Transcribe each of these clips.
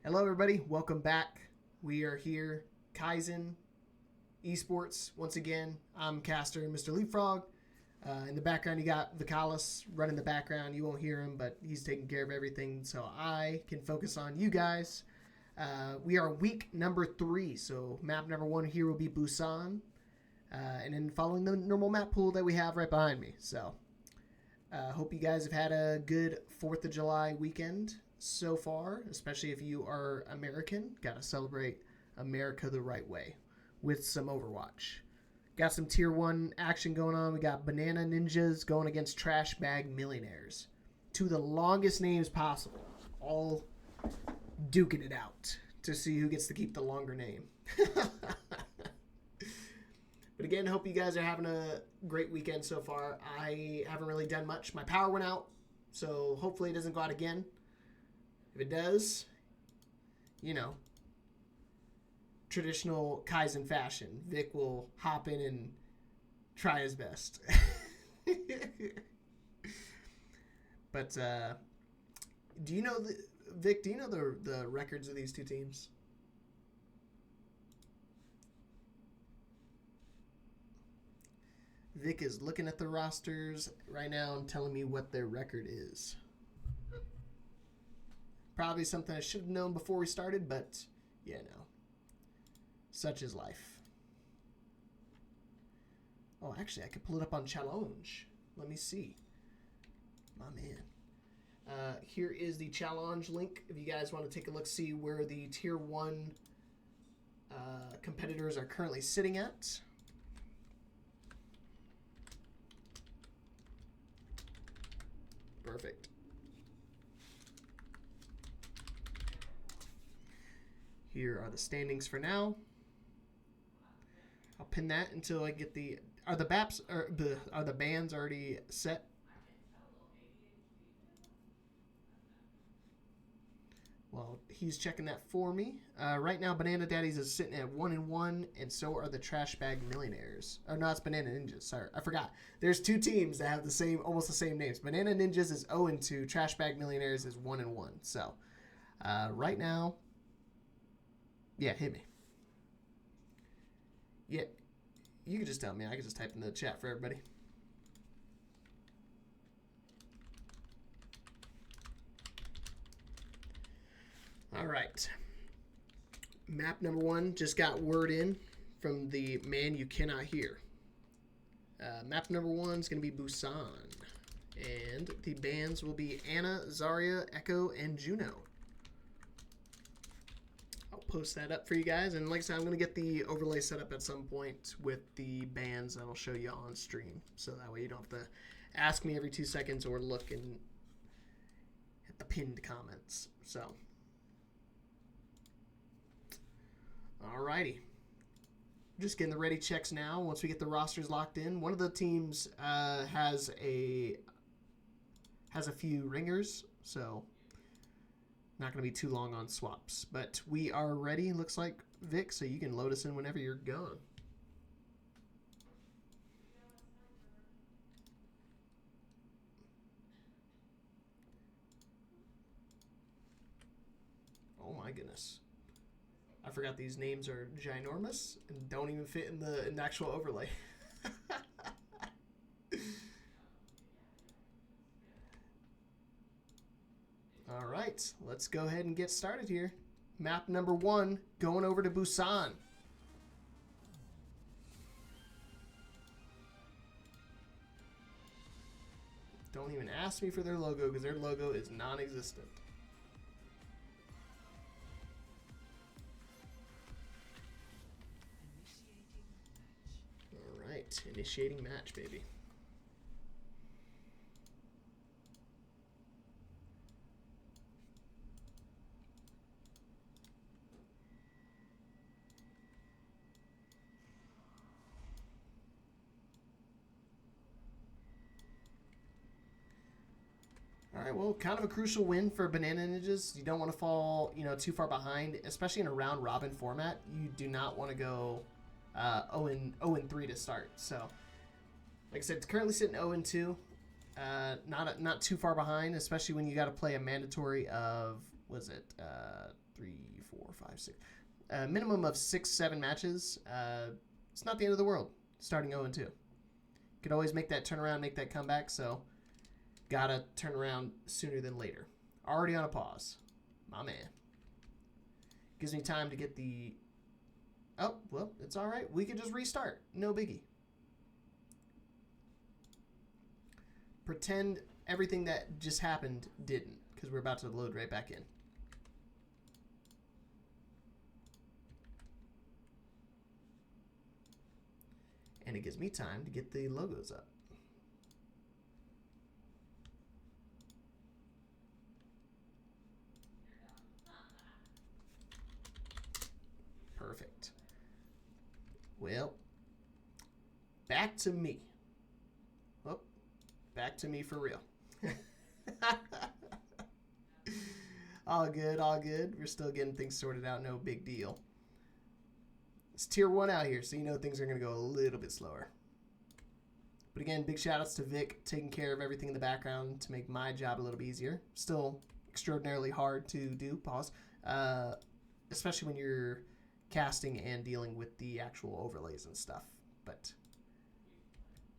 Hello, everybody. Welcome back. We are here, Kaizen, Esports. Once again, I'm Caster, Mr. Leapfrog. In the background, you got Vicalis running the background. You won't hear him, but he's taking care of everything, so I can focus on you guys. We are week number 3, so map number 1 here will be Busan, and then following the normal map pool that we have right behind me. So, hope you guys have had a good 4th of July weekend so far, especially if you are American. Got to celebrate America the right way with some Overwatch. Got some tier 1 action going on. We got Banana Ninjas going against Trash Bag Millionaires. Two of the longest names possible. All duking it out to see who gets to keep the longer name. But again, hope you guys are having a great weekend so far. I haven't really done much. My power went out, so hopefully it doesn't go out again. If it does, you know, traditional Kaizen fashion, Vic will hop in and try his best. But do you know Vic? Do you know the records of these two teams? Vic is looking at the rosters right now and telling me what their record is. Probably something I should have known before we started, but yeah, no. Such is life. Oh, actually, I could pull it up on challenge. Let me see. My man. Here is the challenge link. If you guys want to take a look, see where the tier 1 competitors are currently sitting at. Perfect. Here are the standings for now. I'll pin that until I get the. Are the BAPs or are the bands already set? Well, he's checking that for me. Right now, Banana Daddies is sitting at 1-1, and so are the Trash Bag Millionaires. Oh no, it's Banana Ninjas. Sorry, I forgot. There's two teams that have almost the same names. Banana Ninjas is 0-2. Trash Bag Millionaires is 1-1. So, right now, yeah, hit me. Yeah, you can just tell me. I can just type in the chat for everybody. All right. Map number 1 just got word in from the man you cannot hear. Map number 1 is going to be Busan. And the bands will be Anna, Zarya, Echo, and Juno. I'll post that up for you guys. And like I said, I'm going to get the overlay set up at some point with the bands that I'll show you on stream. So that way you don't have to ask me every 2 seconds or look and hit the pinned comments. So, alrighty. Just getting the ready checks now. Once we get the rosters locked in, one of the teams has a few ringers, so not going to be too long on swaps. But we are ready, looks like, Vic, so you can load us in whenever you're gone. Oh my goodness. I forgot these names are ginormous and don't even fit in the actual overlay. All right, let's go ahead and get started here. Map number 1, going over to Busan. Don't even ask me for their logo because their logo is non-existent. All right, initiating match, baby. All right, well, kind of a crucial win for Banana Ninjas. You don't want to fall, too far behind, especially in a round robin format. You do not want to go 0-3 to start. So, like I said, it's currently sitting 0-2. Not too far behind, especially when you got to play a mandatory of, was it 3, 4, 5, 6. Minimum of 6, 7 matches. It's not the end of the world. Starting 0-2. Could always make that turnaround, make that comeback. So, gotta turn around sooner than later. Already on a pause. My man. Gives me time to get the... Oh, well, it's all right. We could just restart. No biggie. Pretend everything that just happened didn't, because we're about to load right back in. And it gives me time to get the logos up. Perfect. Well, back to me. Oh, back to me for real. All good, all good. We're still getting things sorted out. No big deal. It's tier 1 out here, so you know things are going to go a little bit slower. But again, big shout outs to Vic taking care of everything in the background to make my job a little bit easier. Still extraordinarily hard to do, pause, especially when you're casting and dealing with the actual overlays and stuff. But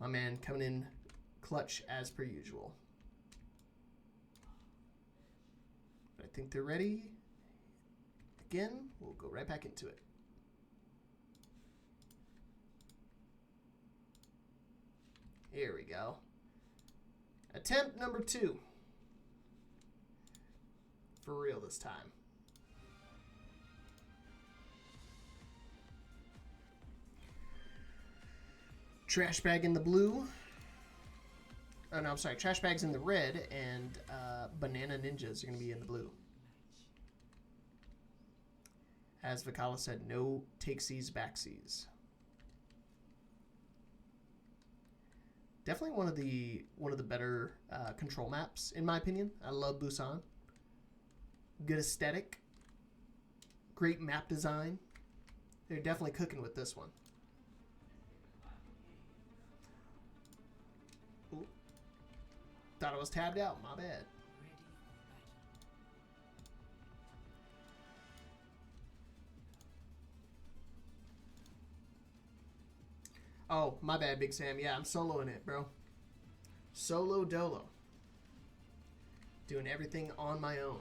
my man coming in clutch as per usual. But I think they're ready. Again, we'll go right back into it. Here we go. Attempt number 2. For real this time. Trash bag in the blue. Oh, no, I'm sorry. Trash bag's in the red, and banana ninjas are going to be in the blue. As Vicala said, no takesies, backsies. Definitely one of the better control maps, in my opinion. I love Busan. Good aesthetic. Great map design. They're definitely cooking with this one. Ooh. Thought I was tabbed out. My bad. Oh, my bad, Big Sam. Yeah, I'm soloing it, bro. Solo dolo. Doing everything on my own.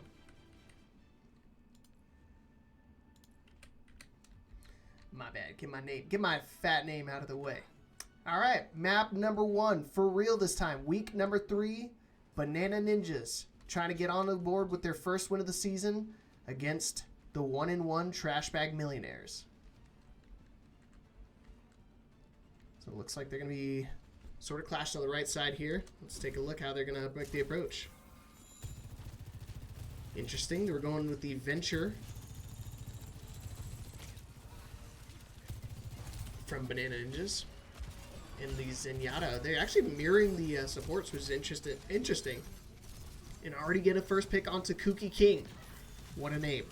My bad. Get my fat name out of the way. All right, map number 1 for real this time. Week number 3, Banana Ninjas trying to get on the board with their first win of the season against the 1-in-1 Trash Bag Millionaires. So it looks like they're going to be sort of clashed on the right side here. Let's take a look how they're going to make the approach. Interesting. We're going with the Venture from Banana Ninjas. And the Zenyatta. They're actually mirroring the supports, which is interesting. And already get a first pick onto Kooky King. What a name.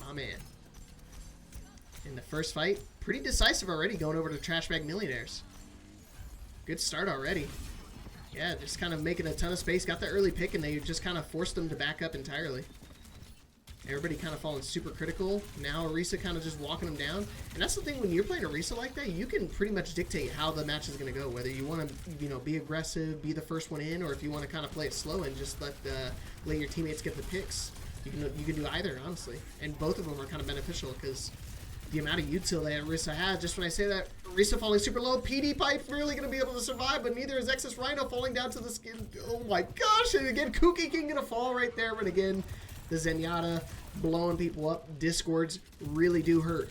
My man. In the first fight, pretty decisive already going over to Trash Bag Millionaires. Good start already. Yeah, just kind of making a ton of space. Got the early pick, and they just kind of forced them to back up entirely. Everybody kind of falling super critical. Now Orisa kind of just walking them down. And that's the thing, when you're playing Orisa like that, you can pretty much dictate how the match is going to go. Whether you want to, be aggressive, be the first one in, or if you want to kind of play it slow and just let your teammates get the picks. You can do either, honestly. And both of them are kind of beneficial because the amount of util that Orisa has. Just when I say that, Orisa falling super low. PD Pipe really going to be able to survive, but neither is Exus Rhino falling down to the skin. Oh my gosh, and again, Kooky King going to fall right there, but again, the Zenyatta blowing people up. Discords really do hurt.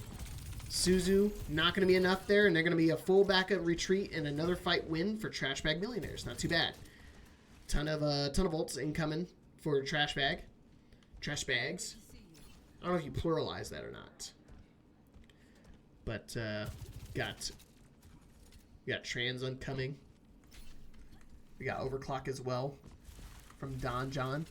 Suzu, not going to be enough there, and they're going to be a full backup retreat and another fight win for Trash Bag Millionaires. Not too bad. Ton of ults incoming for Trash Bag. Trash Bags. I don't know if you pluralize that or not. But we got Trans incoming. We got Overclock as well from Don John.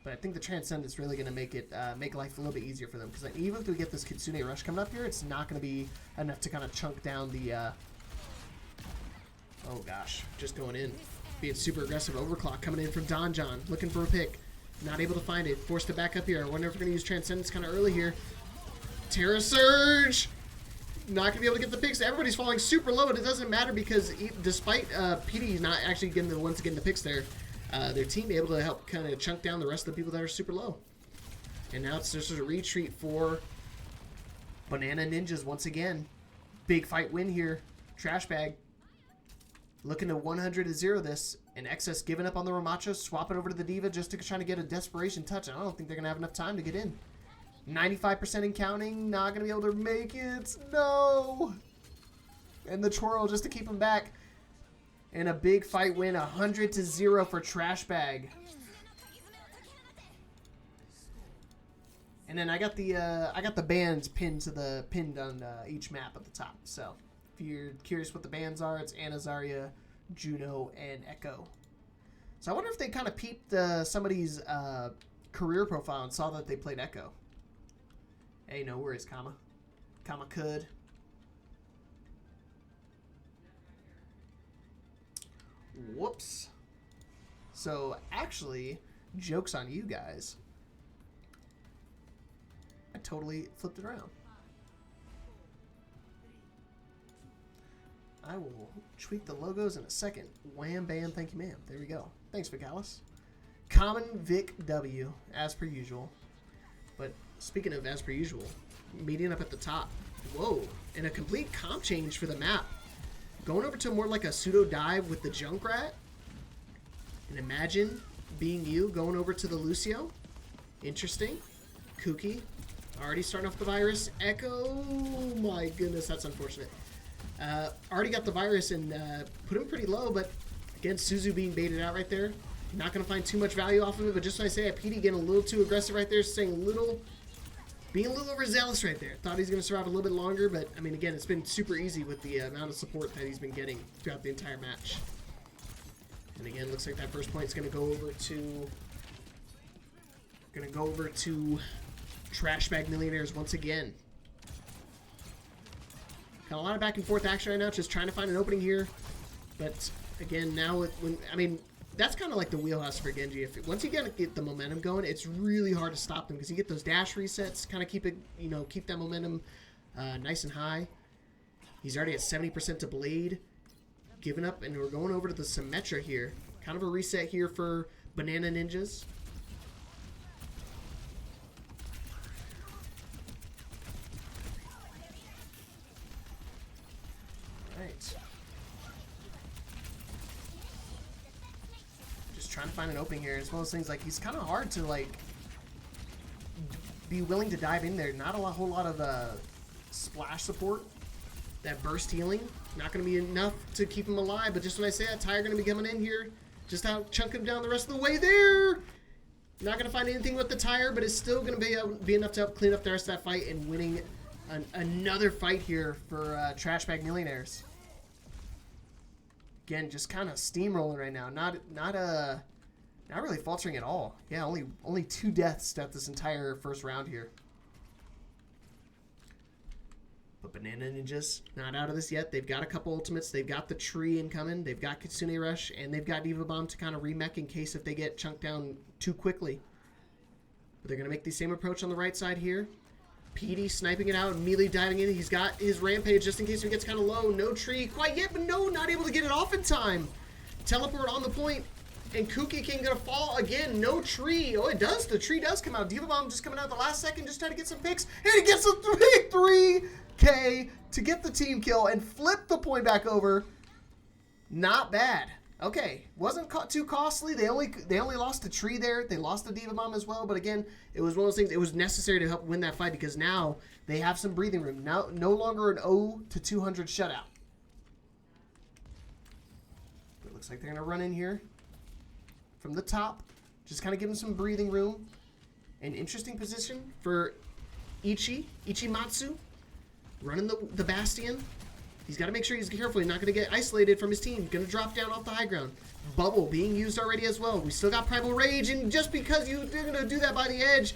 But I think the Transcend is really going to make it make life a little bit easier for them, because even if we get this Kitsune Rush coming up here, it's not going to be enough to kind of chunk down the. Oh gosh, just going in, being super aggressive. Overclock coming in from Don John, looking for a pick. Not able to find it. Forced to back up here. I wonder if we're going to use Transcendence kind of early here. Terra Surge! Not going to be able to get the picks. Everybody's falling super low, but it doesn't matter because despite PD not actually getting the ones getting the picks there, their team able to help kind of chunk down the rest of the people that are super low. And now it's just a retreat for Banana Ninjas once again. Big fight win here. Trash Bag looking to 100-0 this. And Excess giving up on the Ramacha, swapping over to the Diva just to try to get a desperation touch. I don't think they're going to have enough time to get in. 95% in counting, not going to be able to make it. No! And the twirl just to keep him back. And a big fight win, 100-0 for Trash Bag. And then I got the bands pinned on each map at the top. So if you're curious what the bands are, it's Anazaria, Juno, and Echo. So I wonder if they kind of peeped somebody's career profile and saw that they played Echo. Hey, no worries, Kama. Kama could. Whoops. So actually, joke's on you guys. I totally flipped it around. I will tweak the logos in a second. Wham, bam, thank you, ma'am. There we go. Thanks, Vicalis. Common Vic W, as per usual. But speaking of as per usual, meeting up at the top. Whoa, and a complete comp change for the map. Going over to more like a pseudo dive with the Junkrat. And imagine being you going over to the Lucio. Interesting. Kooky. Already starting off the virus. Echo. My goodness, that's unfortunate. Already got the virus and put him pretty low, but again, Suzu being baited out right there. Not going to find too much value off of it, but just when I say PD getting a little too aggressive right there, being a little overzealous right there. Thought he's going to survive a little bit longer, but I mean, again, it's been super easy with the amount of support that he's been getting throughout the entire match. And again, looks like that first point is going to go over to Trash Bag Millionaires once again. Got a lot of back and forth action right now, just trying to find an opening here. But again, now that's kind of like the wheelhouse for Genji. Once you get the momentum going, it's really hard to stop them because you get those dash resets, kind of keep that momentum nice and high. He's already at 70% to Blade, giving up, and we're going over to the Symmetra here. Kind of a reset here for Banana Ninjas. Just trying to find an opening here. It's one of those things, like, he's kind of hard to, like, be willing to dive in there. Not a whole lot of splash support. That burst healing, not going to be enough to keep him alive. But just when I say that, Tyre going to be coming in here, just out chunk him down the rest of the way there. Not going to find anything with the Tyre, but it's still going to be enough to help clean up the rest of that fight and winning another fight here for Trash Bag Millionaires. Again, just kind of steamrolling right now. Not really faltering at all. Yeah, only 2 deaths throughout this entire first round here. But Banana Ninjas not out of this yet. They've got a couple ultimates. They've got the tree incoming. They've got Kitsune Rush, and they've got Diva Bomb to kind of remech in case if they get chunked down too quickly. But they're going to make the same approach on the right side here. PD sniping it out, immediately diving in. He's got his Rampage just in case he gets kind of low. No tree quite yet, but no, not able to get it off in time. Teleport on the point, and Kooky King going to fall again. No tree. Oh, it does. The tree does come out. Diva Bomb just coming out the last second, just trying to get some picks. And he gets a 3K to get the team kill and flip the point back over. Not bad. Okay, wasn't too costly. They only lost a tree there. They lost the Diva Bomb as well. But again, it was one of those things. It was necessary to help win that fight because now they have some breathing room. Now, no longer an 0-200 shutout. It looks like they're gonna run in here from the top, just kind of give them some breathing room. An interesting position for Ichimatsu, running the Bastion. He's got to make sure he's careful. He's not going to get isolated from his team. Going to drop down off the high ground. Bubble being used already as well. We still got Primal Rage, and just because you're going to do that by the edge,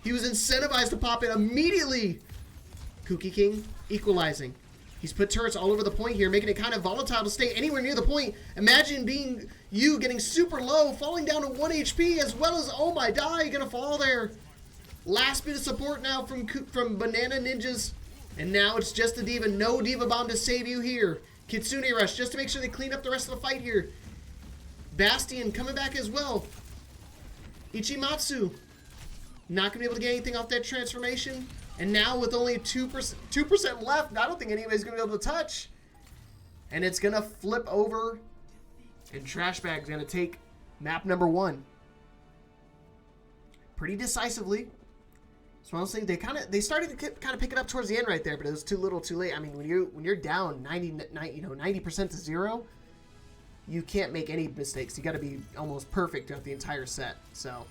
he was incentivized to pop it immediately. Kooky King equalizing. He's put turrets all over the point here, making it kind of volatile to stay anywhere near the point. Imagine being you getting super low, falling down to 1 HP, as well as, oh my die, gonna fall there. Last bit of support now from Banana Ninjas. And now it's just the Diva. No Diva Bomb to save you here. Kitsune Rush just to make sure they clean up the rest of the fight here. Bastion coming back as well. Ichimatsu not going to be able to get anything off that transformation. And now with only 2% left, I don't think anybody's going to be able to touch. And it's going to flip over. And Trash Bag's going to take map number 1. Pretty decisively. So honestly, they started to kind of pick it up towards the end right there, but it was too little, too late. I mean, when you're down 90% to 0, you can't make any mistakes. You got to be almost perfect throughout the entire set. So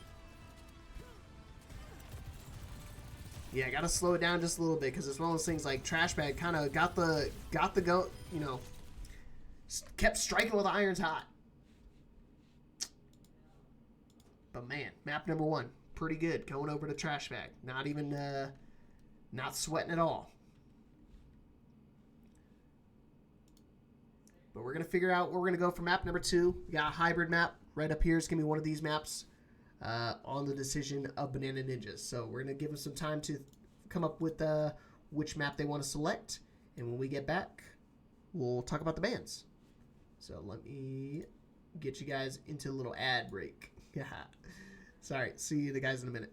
yeah, got to slow it down just a little bit because it's one of those things like Trash Bag kind of got the go, kept striking while the iron's hot. But man, map number 1. Pretty good going over to Trash Bag. Not even not sweating at all. But we're gonna figure out where we're gonna go for map number 2. We got a hybrid map right up here. It's gonna be one of these maps on the decision of Banana Ninjas. So we're gonna give them some time to come up with which map they want to select, and when we get back, we'll talk about the bands. So let me get you guys into a little ad break. Sorry, see you the guys in a minute.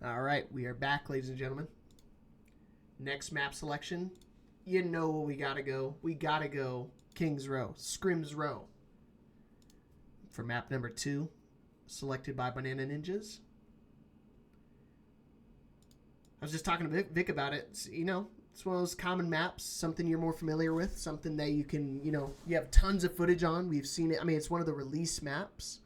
All right, we are back, ladies and gentlemen. Next map selection. You know where we gotta go. We gotta go King's Row, Scrim's Row. For map number 2, selected by Banana Ninjas. I was just talking to Vic about it. It's one of those common maps, something you're more familiar with, something that you can, you have tons of footage on. We've seen it. I mean, it's one of the release maps.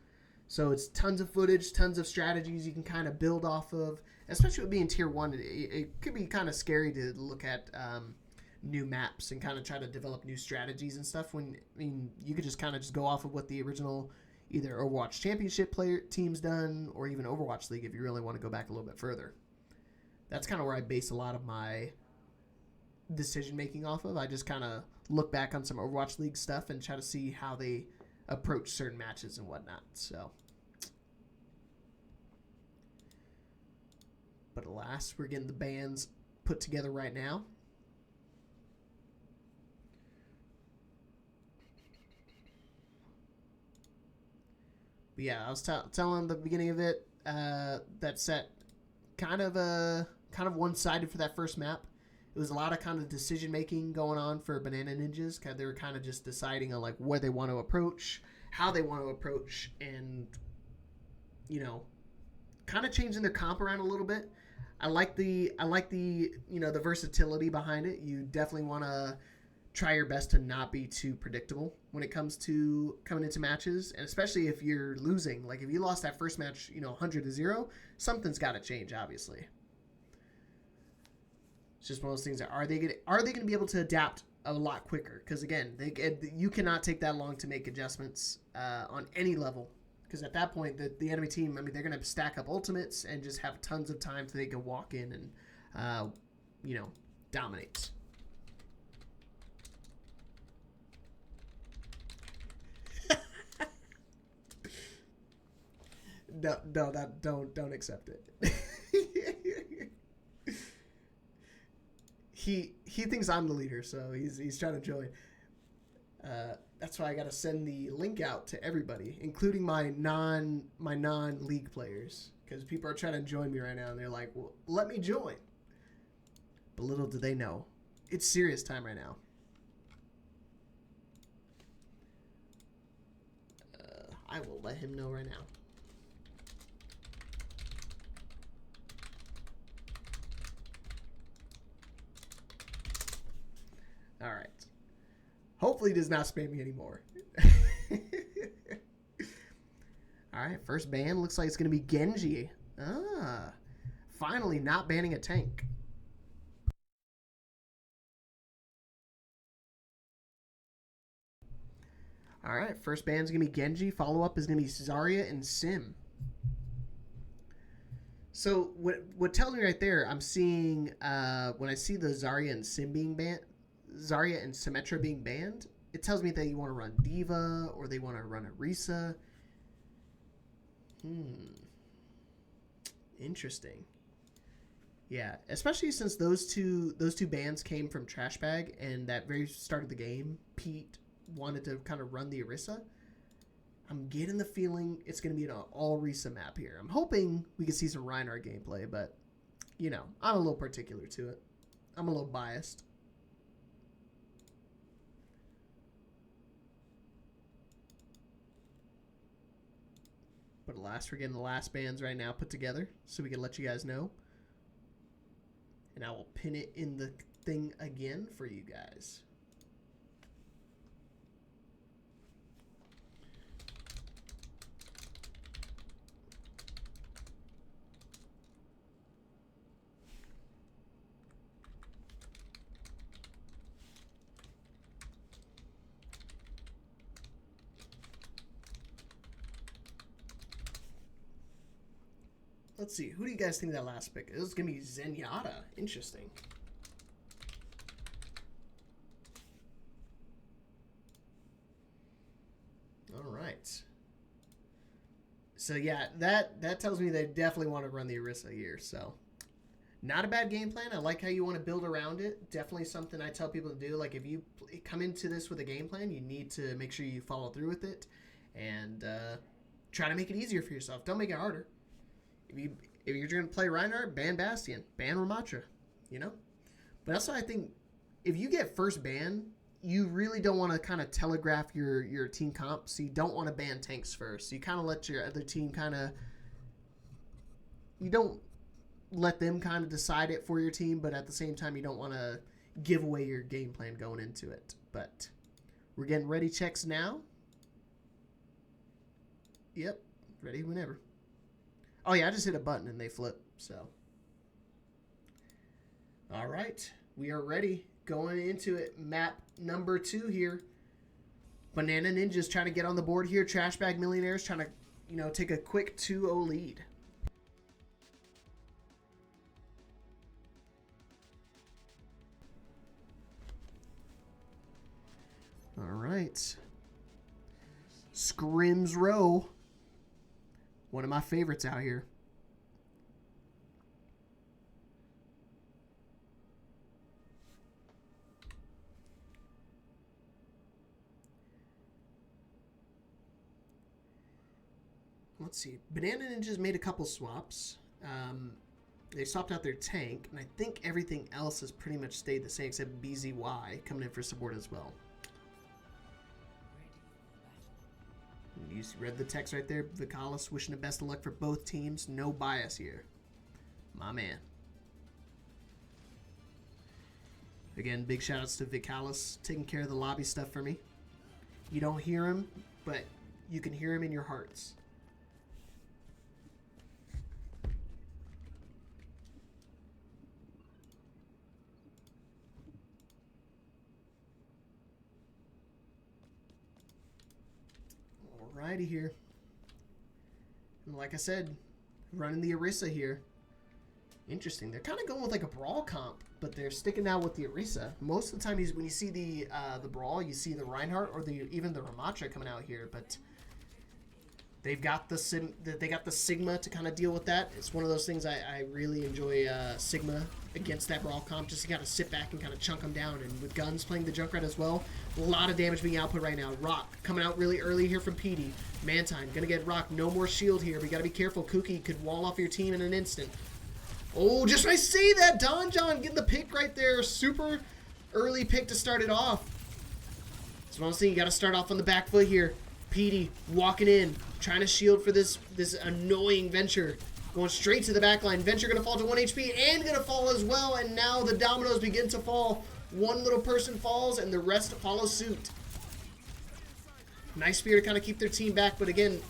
So it's tons of footage, tons of strategies you can kind of build off of. Especially with being tier 1, it could be kind of scary to look at new maps and kind of try to develop new strategies and stuff. You could just kind of just go off of what the original either Overwatch Championship player team's done, or even Overwatch League if you really want to go back a little bit further. That's kind of where I base a lot of my decision making off of. I just kind of look back on some Overwatch League stuff and try to see how they approach certain matches and whatnot. So, but alas, we're getting the bands put together right now. But yeah, I was telling the beginning of it, that set kind of one-sided for that first map. It was a lot of kind of decision making going on for Banana Ninjas. They were kind of just deciding on like where they want to approach, how they want to approach, and kind of changing their comp around a little bit. I like the the versatility behind it. You definitely want to try your best to not be too predictable when it comes to coming into matches, and especially if you're losing. Like if you lost that first match, 100-0, something's got to change, obviously. It's just one of those things. Are they going to be able to adapt a lot quicker? Because again, you cannot take that long to make adjustments on any level. Because at that point, the enemy team, they're going to stack up ultimates and just have tons of time so they can walk in and, dominate. No, don't accept it. He thinks I'm the leader, so he's trying to join. That's why I gotta send the link out to everybody, including my non-league players, because people are trying to join me right now, and they're like, "Well, let me join." But little do they know, it's serious time right now. I will let him know right now. All right. Hopefully he does not spam me anymore. All right, first ban looks like it's going to be Genji. Finally not banning a tank. All right, first ban is going to be Genji. Follow-up is going to be Zarya and Sim. So what tells me right there, I'm seeing when I see the Zarya and Sim being banned, Zarya and Symmetra being banned, it tells me that you want to run Diva or they want to run Orisa. Interesting. Yeah, especially since those two bans came from Trash Bag, and that very start of the game, Pete wanted to kind of run the Orisa. I'm getting the feeling it's going to be an all Orisa map here. I'm hoping we can see some Reinhardt gameplay, but I'm a little particular to it. I'm a little biased. But alas, we're getting the last bands right now put together so we can let you guys know. And I will pin it in the thing again for you guys. Let's see. Who do you guys think that last pick is? It's going to be Zenyatta. Interesting. All right. So, yeah, that tells me they definitely want to run the Orisa here. So, not a bad game plan. I like how you want to build around it. Definitely something I tell people to do. Like, if you come into this with a game plan, you need to make sure you follow through with it. And try to make it easier for yourself. Don't make it harder. If you're going to play Reinhardt, ban Bastion, ban Ramattra, But that's why I think if you get first ban, you really don't want to kind of telegraph your team comp. So you don't want to ban tanks first. So you kind of let your other team kind of, you don't let them kind of decide it for your team, but at the same time, you don't want to give away your game plan going into it. But we're getting ready checks now. Yep, ready whenever. Oh, yeah, I just hit a button and they flip, so. All right, we are ready. Going into it, map number 2 here. Banana Ninjas trying to get on the board here. Trash Bag Millionaires trying to, you know, take a quick 2-0 lead. All right. Scrims Row. One of my favorites out here. Let's see. Banana Ninjas made a couple swaps. They swapped out their tank, and I think everything else has pretty much stayed the same except BZY coming in for support as well. You read the text right there. Vicalis wishing the best of luck for both teams. No bias here. My man. Again, big shout outs to Vicalis taking care of the lobby stuff for me. You don't hear him, but you can hear him in your hearts. Alrighty here. And like I said, running the Orisa here. Interesting. They're kind of going with like a brawl comp, but they're sticking out with the Orisa. Most of the time, when you see the brawl, you see the Reinhardt or even the Ramatra coming out here. But they've got the Sigma to kind of deal with that. It's one of those things I really enjoy Sigma against that brawl comp. Just to kind of sit back and kind of chunk them down. And with Guns playing the Junkrat as well, a lot of damage being output right now. Rock coming out really early here from PD. Mantine gonna get Rock. No more shield here. We gotta be careful. Kookie could wall off your team in an instant. Oh, just when I say that, Don John getting the pick right there. Super early pick to start it off. So honestly, you got to start off on the back foot here. PD walking in, trying to shield for this annoying Venture. Going straight to the back line. Venture going to fall to 1 HP and going to fall as well. And now the dominoes begin to fall. One little person falls and the rest follow suit. Nice spear to kind of keep their team back. But again,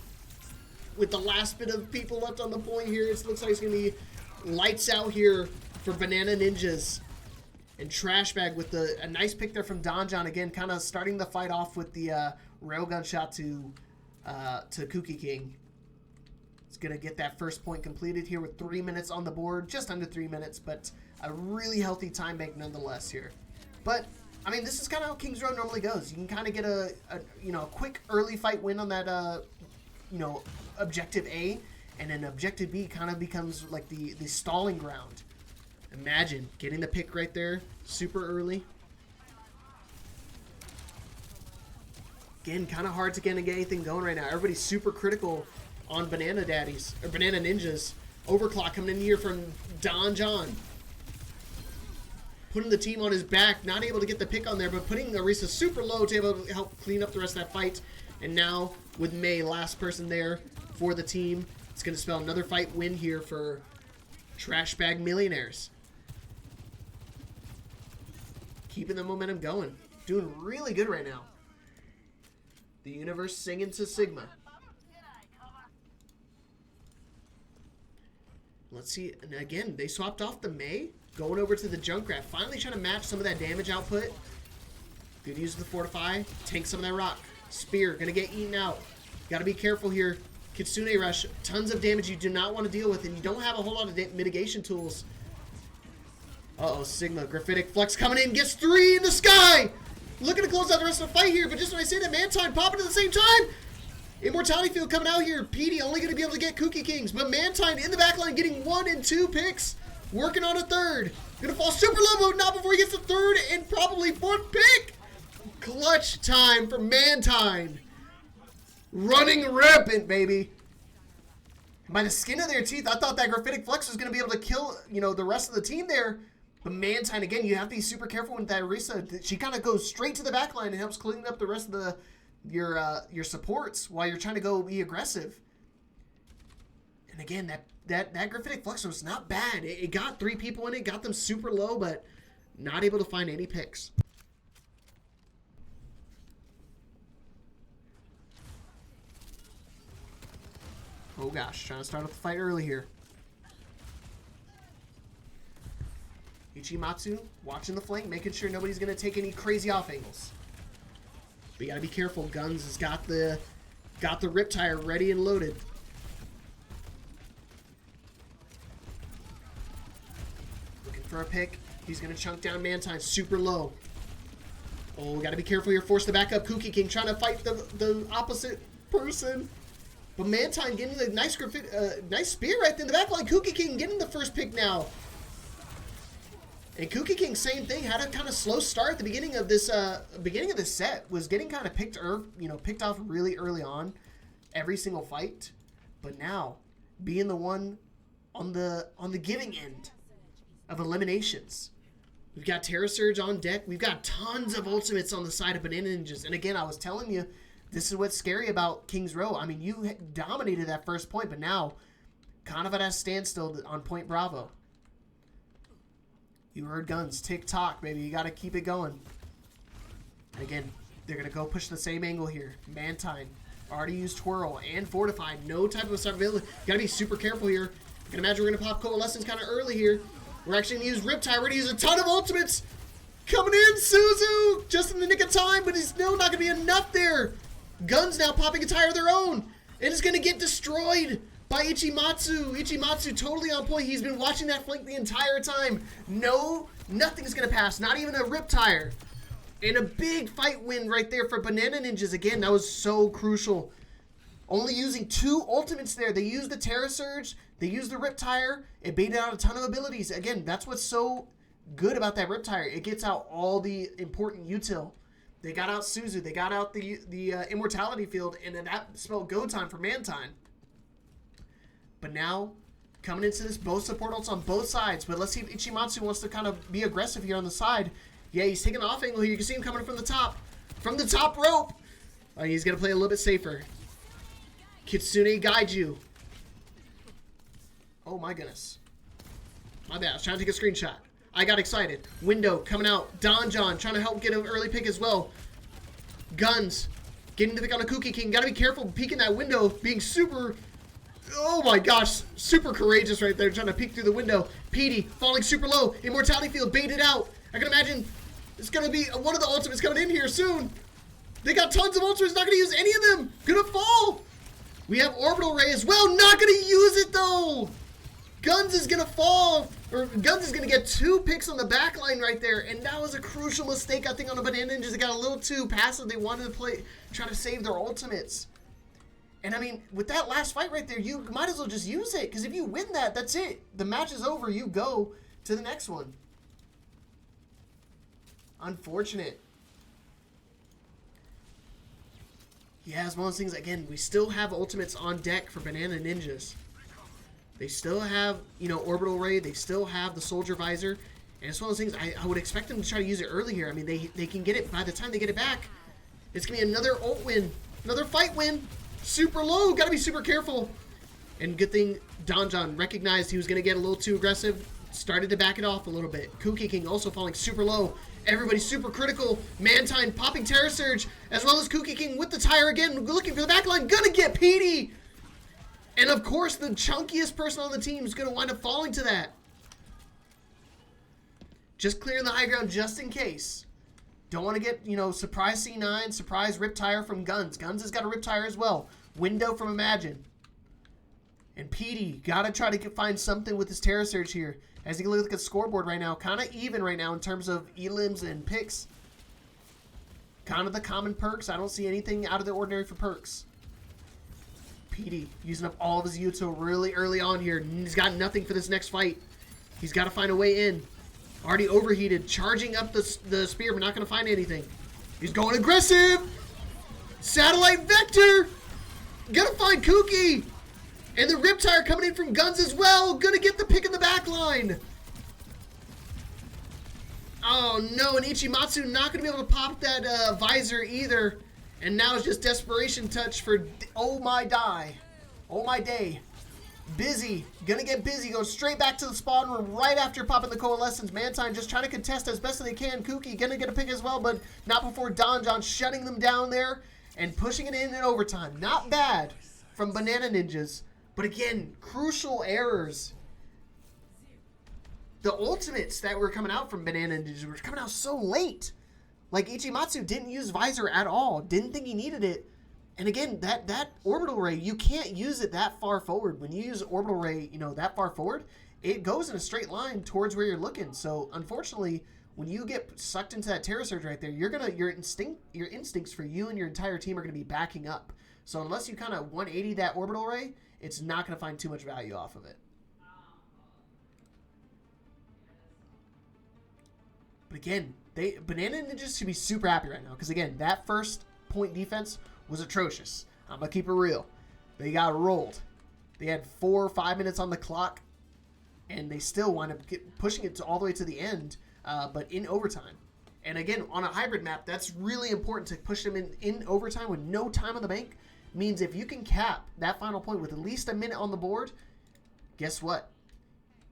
with the last bit of people left on the point here, it looks like it's going to be lights out here for Banana Ninjas. And Trash Bag with a nice pick there from Don John. Again, kind of starting the fight off with the railgun shot to Kookie King. It's going to get that first point completed here with 3 minutes on the board. Just under 3 minutes, but a really healthy time bank nonetheless here. But, I mean, this is kind of how King's Row normally goes. You can kind of get a quick early fight win on that, objective A. And then objective B kind of becomes like the stalling ground. Imagine getting the pick right there super early. Again, kind of hard to get anything going right now. Everybody's super critical on Banana Daddies, or Banana Ninjas. Overclock coming in here from Don John. Putting the team on his back, not able to get the pick on there, but putting Orisa super low to be able to help clean up the rest of that fight. And now with May, last person there for the team. It's going to spell another fight win here for Trash Bag Millionaires. Keeping the momentum going. Doing really good right now. The universe singing to Sigma. Let's see. And again, they swapped off the May. Going over to the Junkrat. Finally trying to match some of that damage output. Good use of the Fortify. Tank some of that rock. Spear. Going to get eaten out. Got to be careful here. Kitsune Rush, tons of damage you do not want to deal with, and you don't have a whole lot of mitigation tools. Uh-oh, Sigma, Graphitic Flex coming in, gets 3 in the sky! Looking to close out the rest of the fight here, but just when I say that, Mantine popping at the same time! Immortality Field coming out here, PD only going to be able to get Kookie Kings, but Mantine in the backline getting 1 and 2 picks, working on a third. Going to fall super low mode, not before he gets the third and probably 4th pick! Clutch time for Mantine. Running rampant, baby. By the skin of their teeth, I thought that Graphitic Flex was going to be able to kill, the rest of the team there. But Mantine, again, you have to be super careful with that Orisa. She kind of goes straight to the back line and helps clean up the rest of your supports while you're trying to go be aggressive. And again, that graphitic flux was not bad. It got 3 people in it, got them super low, but not able to find any picks. Oh gosh, trying to start off the fight early here. Ichimatsu watching the flank, making sure nobody's going to take any crazy off angles. But you got to be careful. Guns has got the Riptire ready and loaded. Looking for a pick. He's going to chunk down Mantine super low. Oh, got to be careful here. Force the back up. Kuki King trying to fight the opposite person. But Mantine getting the nice spear right in the back line. Kuki King getting the first pick now. And Kuki King, same thing, had a kind of slow start at the beginning of this set. Was getting kind of picked off really early on, every single fight. But now, being the one on the giving end of eliminations, we've got Terra Surge on deck. We've got tons of ultimates on the side of Banana Ninjas. And again, I was telling you, this is what's scary about King's Row. I mean, you dominated that first point, but now, kind of at a standstill on Point Bravo. You heard Guns. Tick-tock, baby. You got to keep it going. And again, they're going to go push the same angle here. Mantine already used Twirl and Fortified. No type of survivability. Got to be super careful here. I can imagine we're going to pop Coalescence kind of early here. We're actually going to use Riptide. We're going to use a ton of ultimates. Coming in, Suzu. Just in the nick of time, but it's still not going to be enough there. Guns now popping a tire of their own. And it's going to get destroyed by Ichimatsu. Ichimatsu totally on point. He's been watching that flank the entire time. No, nothing's going to pass. Not even a Rip Tire. And a big fight win right there for Banana Ninjas. Again, that was so crucial. Only using 2 ultimates there. They used the Terra Surge. They used the Rip Tire. It baited out a ton of abilities. Again, that's what's so good about that Rip Tire. It gets out all the important util. They got out Suzu. They got out the Immortality Field. And then that spelled go time for Mantine. But now, coming into this, both support ults on both sides. But let's see if Ichimatsu wants to kind of be aggressive here on the side. Yeah, he's taking an off angle here. You can see him coming from the top. From the top rope. He's going to play a little bit safer. Kitsune Gaiju. Oh my goodness. My bad. I was trying to take a screenshot. I got excited. Window coming out. Donjon trying to help get an early pick as well. Guns. Getting the pick on a Kuki King. Got to be careful peeking that window. Being super... Oh my gosh, super courageous right there, trying to peek through the window. Petey falling super low. Immortality Field baited out. I can imagine it's going to be one of the ultimates coming in here soon. They got tons of ultimates, not going to use any of them. Going to fall. We have Orbital Ray as well, not going to use it though. Guns is going to fall, or Guns is going to get 2 picks on the back line right there, and that was a crucial mistake, I think, on the Banana Ninjas. They got a little too passive. They wanted to try to save their ultimates. And I mean, with that last fight right there, you might as well just use it. Because if you win that, that's it. The match is over. You go to the next one. Unfortunate. Yeah, it's one of those things. Again, we still have ultimates on deck for Banana Ninjas. They still have, Orbital Ray. They still have the Soldier Visor. And it's one of those things, I would expect them to try to use it early here. I mean, they can get it by the time they get it back. It's going to be another ult win. Another fight win. Super low. Got to be super careful. And good thing Donjon recognized he was going to get a little too aggressive. Started to back it off a little bit. Kuki King also falling super low. Everybody super critical. Mantine popping Terra Surge. As well as Kuki King with the tire again. Looking for the back line. Gonna get Petey. And of course, the chunkiest person on the team is going to wind up falling to that. Just clearing the high ground just in case. Don't want to get, surprise C9, surprise Rip Tire from Guns. Guns has got a Rip Tire as well. Window from Imagine. And Petey, got to try to find something with his Terra Surge here. As you look at the scoreboard right now, kind of even right now in terms of elims and picks. Kind of the common perks. I don't see anything out of the ordinary for perks. Petey using up all of his util really early on here. He's got nothing for this next fight. He's got to find a way in. Already overheated, charging up the spear, but not going to find anything. He's going aggressive. Satellite Vector. Gonna find Kuki. And the Riptire coming in from Guns as well. Gonna get the pick in the back line. Oh no, and Ichimatsu not going to be able to pop that visor either. And now it's just desperation touch for oh my die. Oh my day. Busy. Gonna get busy. Go straight back to the spawn room right after popping the coalescence. Mantine just trying to contest as best as they can. Kuki gonna get a pick as well, but not before Don John shutting them down there and pushing it in overtime. Not bad from Banana Ninjas. But again, crucial errors. The ultimates that were coming out from Banana Ninjas were coming out so late. Like, Ichimatsu didn't use Visor at all. Didn't think he needed it. And again, that Orbital Ray, you can't use it that far forward. When you use Orbital Ray, you know, that far forward, it goes in a straight line towards where you're looking. So, unfortunately, when you get sucked into that Terror Surge right there, your instincts for you and your entire team are going to be backing up. So, unless you kind of 180 that Orbital Ray, it's not going to find too much value off of it. But again, Banana Ninjas should be super happy right now. Because again, that first point defense was atrocious. I'm going to keep it real. They got rolled. They had 4 or 5 minutes on the clock. And they still wind up pushing it all the way to the end. But in overtime. And again, on a hybrid map, that's really important to push them in overtime with no time on the bank. Means if you can cap that final point with at least a minute on the board, guess what?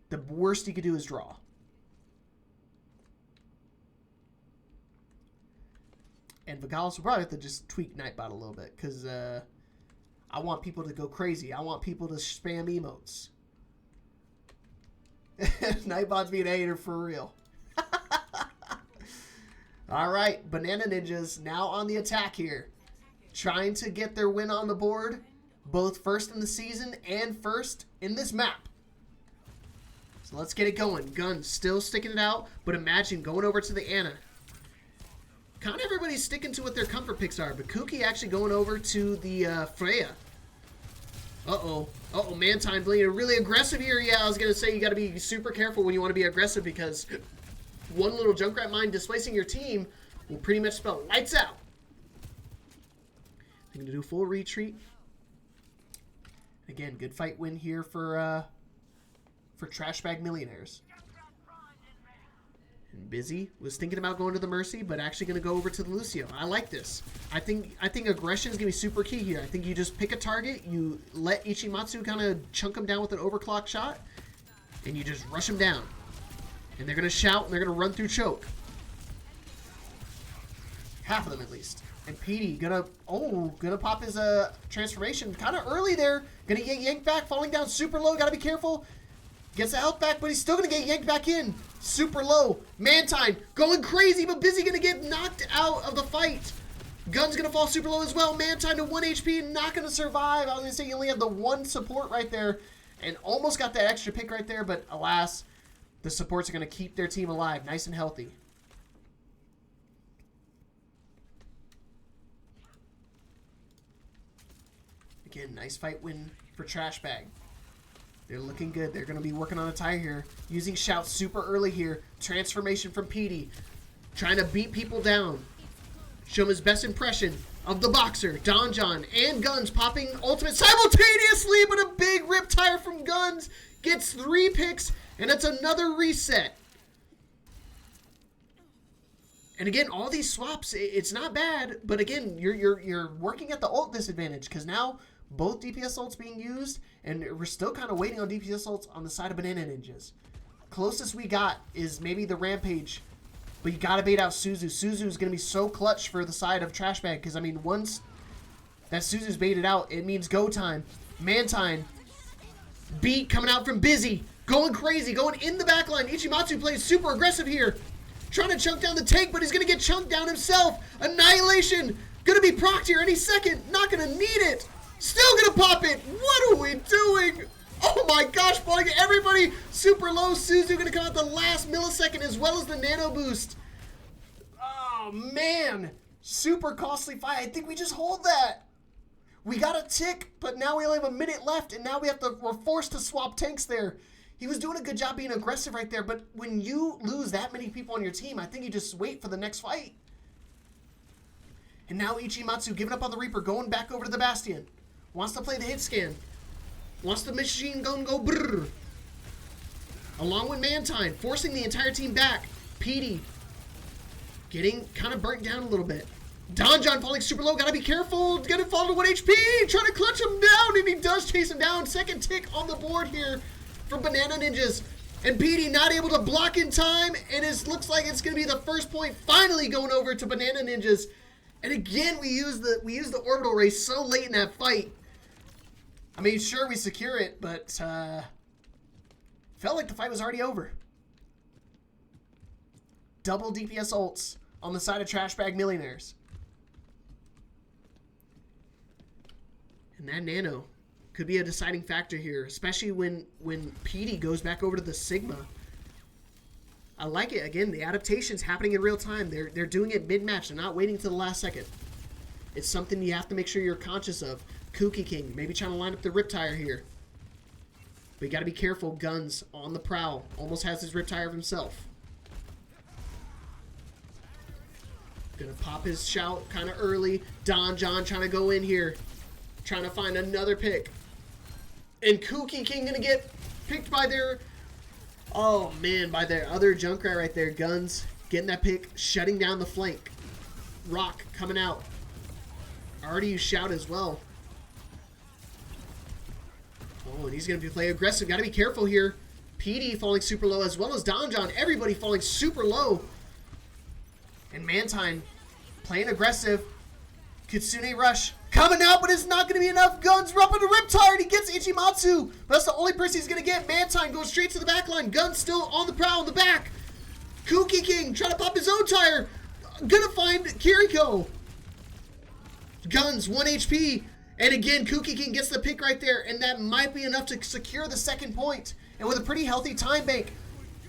The worst you could do is draw. And Vigalis will probably have to just tweak Nightbot a little bit. Because I want people to go crazy. I want people to spam emotes. Nightbot's being a hater for real. Alright, Banana Ninjas now on the attack here. Trying to get their win on the board. Both first in the season and first in this map. So let's get it going. Guns still sticking it out. But imagine going over to the Ana. Kind of everybody's sticking to what their comfort picks are, but Kuki actually going over to the Freya. Uh-oh. Uh-oh, Mantine being really aggressive here. Yeah, I was going to say you got to be super careful when you want to be aggressive because one little Junkrat mine displacing your team will pretty much spell lights out. I'm going to do a full retreat. Again, good fight win here for Trashbag Millionaires. And Busy was thinking about going to the Mercy, but actually going to go over to the Lucio. I like this. I think aggression is going to be super key here. I think you just pick a target, you let Ichimatsu kind of chunk him down with an overclock shot, and you just rush him down. And they're going to shout, and they're going to run through choke. Half of them, at least. And Petey gonna pop his transformation kind of early there. Gonna get yanked back, falling down super low. Gotta be careful. Gets the health back, but he's still gonna get yanked back in. Super low. Mantine going crazy, but Busy gonna get knocked out of the fight. Gun's gonna fall super low as well. Mantine to 1 HP, not gonna survive. I was gonna say you only have the one support right there, and almost got that extra pick right there, but alas, the supports are gonna keep their team alive, nice and healthy. Again, nice fight win for Trashbag. They're looking good. They're going to be working on a tie here. Using shouts super early here. Transformation from Petey. Trying to beat people down. Show him his best impression of the boxer. Don John and Guns popping ultimate simultaneously, but a big rip tire from Guns. Gets 3 picks, and it's another reset. And again, all these swaps, it's not bad, but again, you're working at the ult disadvantage because now both DPS ults being used, and we're still kind of waiting on DPS ults on the side of Banana Ninjas. Closest we got is maybe the Rampage, but you gotta bait out Suzu. Suzu is gonna be so clutch for the side of Trashbag because I mean, once that Suzu's baited out, it means go time. Mantine, beat coming out from Busy, going crazy, going in the back line. Ichimatsu plays super aggressive here. Trying to chunk down the tank, but he's going to get chunked down himself. Annihilation. Going to be procced here any second. Not going to need it. Still going to pop it. What are we doing? Oh my gosh, falling everybody super low. Suzu going to come out the last millisecond as well as the nano boost. Oh man. Super costly fight. I think we just hold that. We got a tick, but now we only have a minute left, and now we're forced to swap tanks there. He was doing a good job being aggressive right there, but when you lose that many people on your team, I think you just wait for the next fight. And now Ichimatsu giving up on the Reaper, going back over to the Bastion. Wants to play the hit scan. Wants the machine gun go brrr. Along with Mantine, forcing the entire team back. Petey getting kind of burnt down a little bit. Don John falling super low. Gotta be careful. Gonna fall to 1 HP. Trying to clutch him down, and he does chase him down. Second tick on the board here for Banana Ninjas. And PD not able to block in time, and it looks like it's gonna be the first point finally going over to Banana Ninjas. And again, we use the orbital race so late in that fight. I mean, sure, we secure it, but felt like the fight was already over. Double DPS ults on the side of Trash Bag Millionaires. And that nano could be a deciding factor here, especially when PD goes back over to the Sigma. I like it. Again, the adaptation's happening in real time. They're doing it mid-match. They're not waiting to the last second. It's something you have to make sure you're conscious of. Kooky King, maybe trying to line up the Riptire here. But you got to be careful. Guns on the prowl. Almost has his Riptire of himself. Gonna pop his shout kind of early. Don John trying to go in here. Trying to find another pick. And Kooky King gonna get picked by their... Oh, man, by their other Junkrat right there. Guns getting that pick. Shutting down the flank. Rock coming out. Already used shout as well. Oh, and he's going to play aggressive. Got to be careful here. PD falling super low as well as Don John. Everybody falling super low. And Mantine playing aggressive. Kitsune Rush coming out, but it's not going to be enough. Guns up into Riptire, and he gets Ichimatsu. But that's the only person he's going to get. Mantine goes straight to the back line. Guns still on the prowl in the back. Kooky King trying to pop his own tire. Gonna find Kiriko. Guns, 1 HP. And again, Kooky King gets the pick right there, and that might be enough to secure the second point. And with a pretty healthy time bank,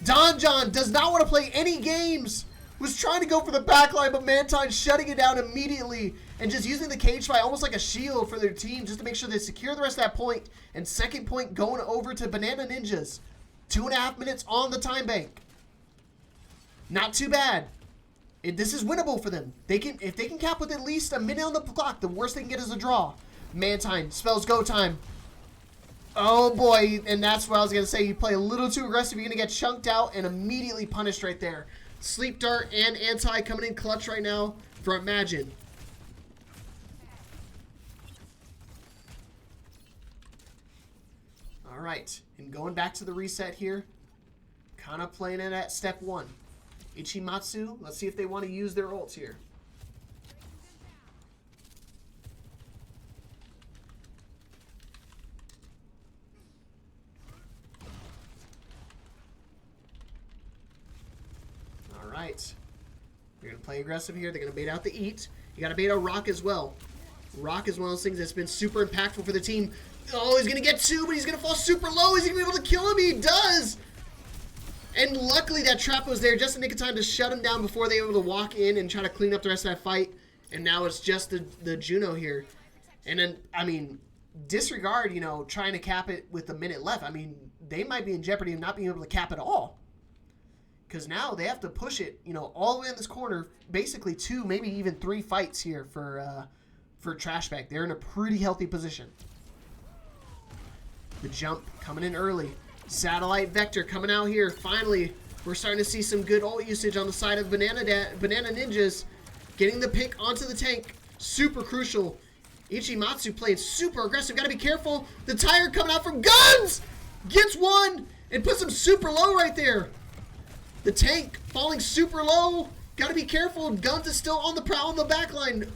Don John does not want to play any games. Was trying to go for the backline, but Mantine shutting it down immediately and just using the cage fight almost like a shield for their team just to make sure they secure the rest of that point. And second point going over to Banana Ninjas. 2.5 minutes on the time bank. Not too bad. This is winnable for them. If they can cap with at least a minute on the clock, the worst they can get is a draw. Mantine spells go time. Oh boy, and that's what I was going to say. You play a little too aggressive, you're going to get chunked out and immediately punished right there. Sleep Dart and Anti coming in clutch right now for Imagine. Alright, and going back to the reset here. Kind of playing it at step 1. Ichimatsu, let's see if they want to use their ults here. Alright. They're going to play aggressive here. They're going to bait out the eat. You got to bait out Rock as well. Rock is one of those things that's been super impactful for the team. Oh, he's going to get 2, but he's going to fall super low. Is he going to be able to kill him? He does! And luckily that trap was there just in the nick of time to shut him down before they were able to walk in and try to clean up the rest of that fight. And now it's just the Juno here. And then, I mean, disregard, you know, trying to cap it with a minute left. I mean, they might be in jeopardy of not being able to cap it all. Because now they have to push it, you know, all the way in this corner. Basically 2, maybe even 3 fights here for Trash Bag. They're in a pretty healthy position. The jump coming in early. Satellite Vector coming out here. Finally, we're starting to see some good ult usage on the side of Banana Ninjas. Getting the pick onto the tank. Super crucial. Ichimatsu playing super aggressive. Got to be careful. The tire coming out from Guns! Gets 1 and puts him super low right there. The tank falling super low. Got to be careful. Guns is still on the prowl on the backline.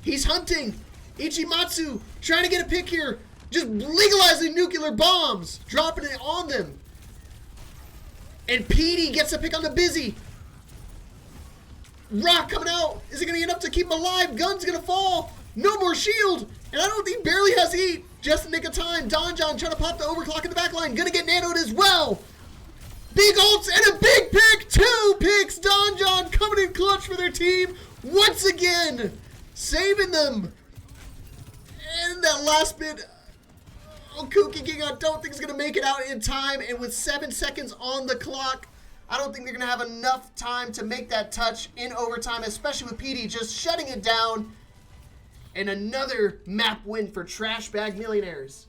He's hunting. Ichimatsu trying to get a pick here. Just legalizing nuclear bombs. Dropping it on them. And PD gets a pick on the Busy. Rock coming out. Is it going to get enough to keep him alive? Gun's going to fall. No more shield. And I don't think barely has eat. Just in the nick of time. Don John trying to pop the overclock in the back line. Going to get nanoed as well. Big ults and a big pick. 2 picks. Don John coming in clutch for their team. Once again. Saving them. And that last bit. Oh, Kooky King, I don't think he's going to make it out in time. And with 7 seconds on the clock, I don't think they're going to have enough time to make that touch in overtime, especially with PD just shutting it down. And another map win for Trash Bag Millionaires.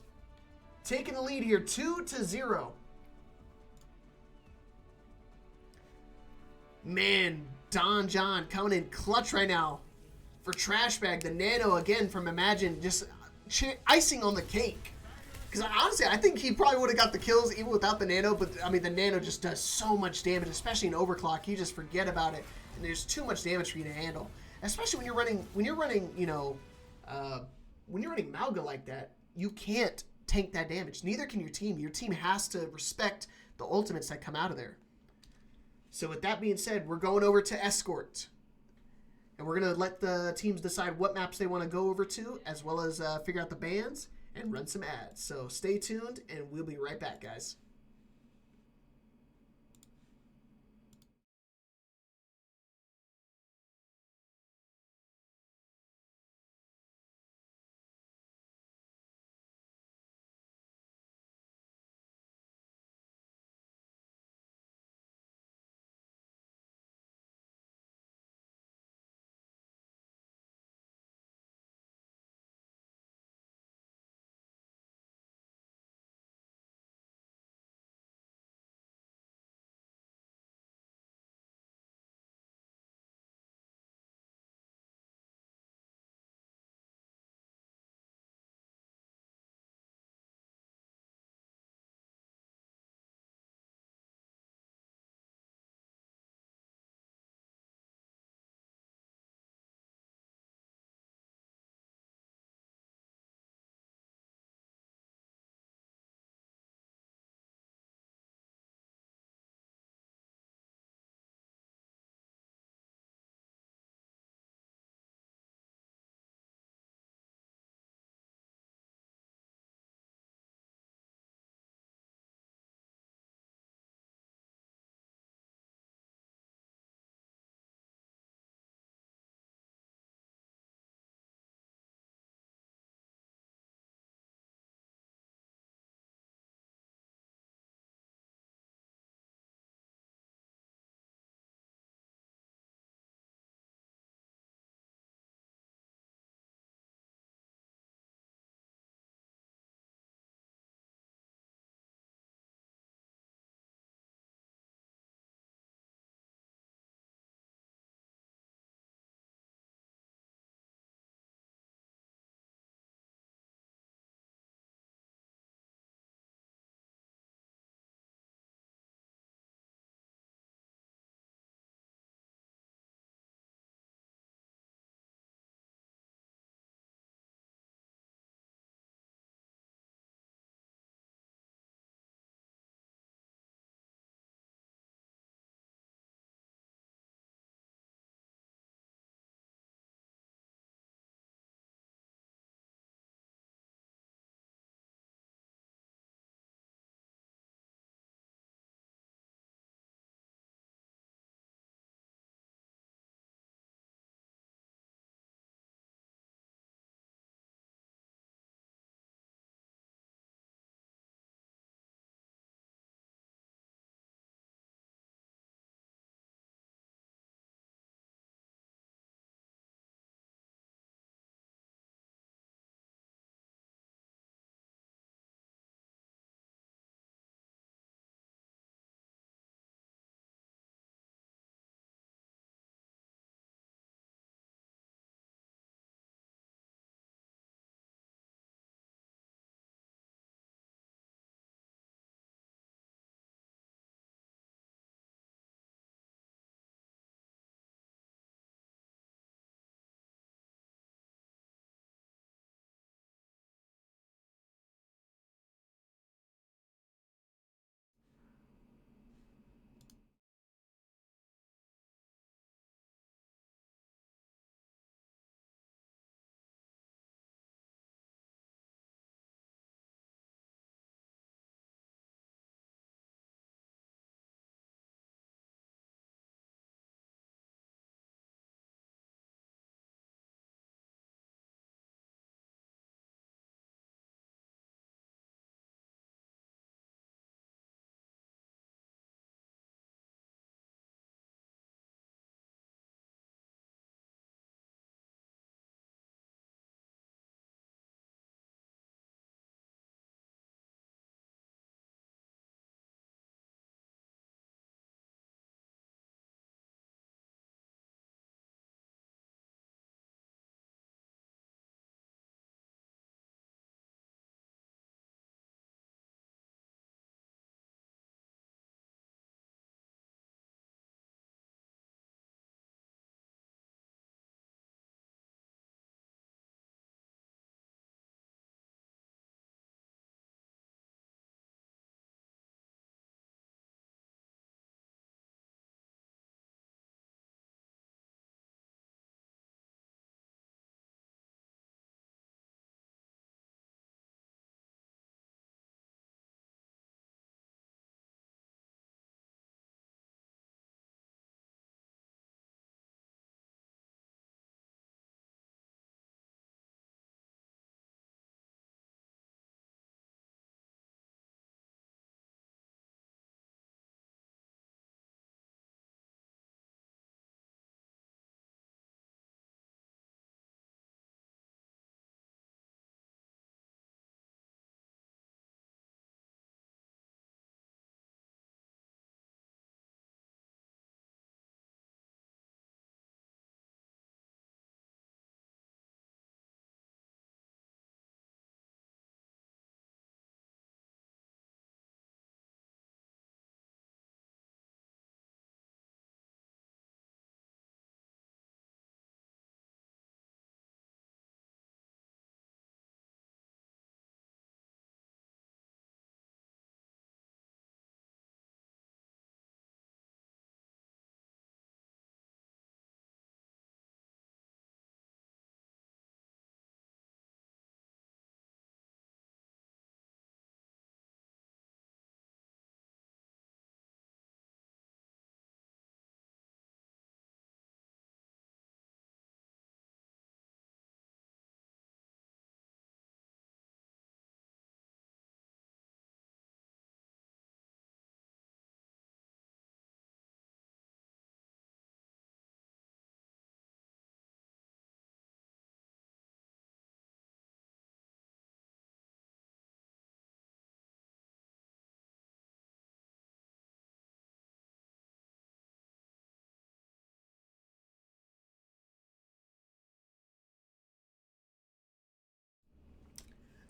Taking the lead here, 2-0. Man, Don John coming in clutch right now. For Trash Bag, the Nano, again, from Imagine, just icing on the cake. Because honestly, I think he probably would have got the kills even without the Nano, but I mean, the Nano just does so much damage, especially in Overclock. You just forget about it, and there's too much damage for you to handle. Especially when you're running, when you're running Malga like that, you can't tank that damage. Neither can your team. Your team has to respect the ultimates that come out of there. So with that being said, we're going over to Escort. And we're going to let the teams decide what maps they want to go over to, as well as figure out the bans and run some ads. So stay tuned, and we'll be right back, guys.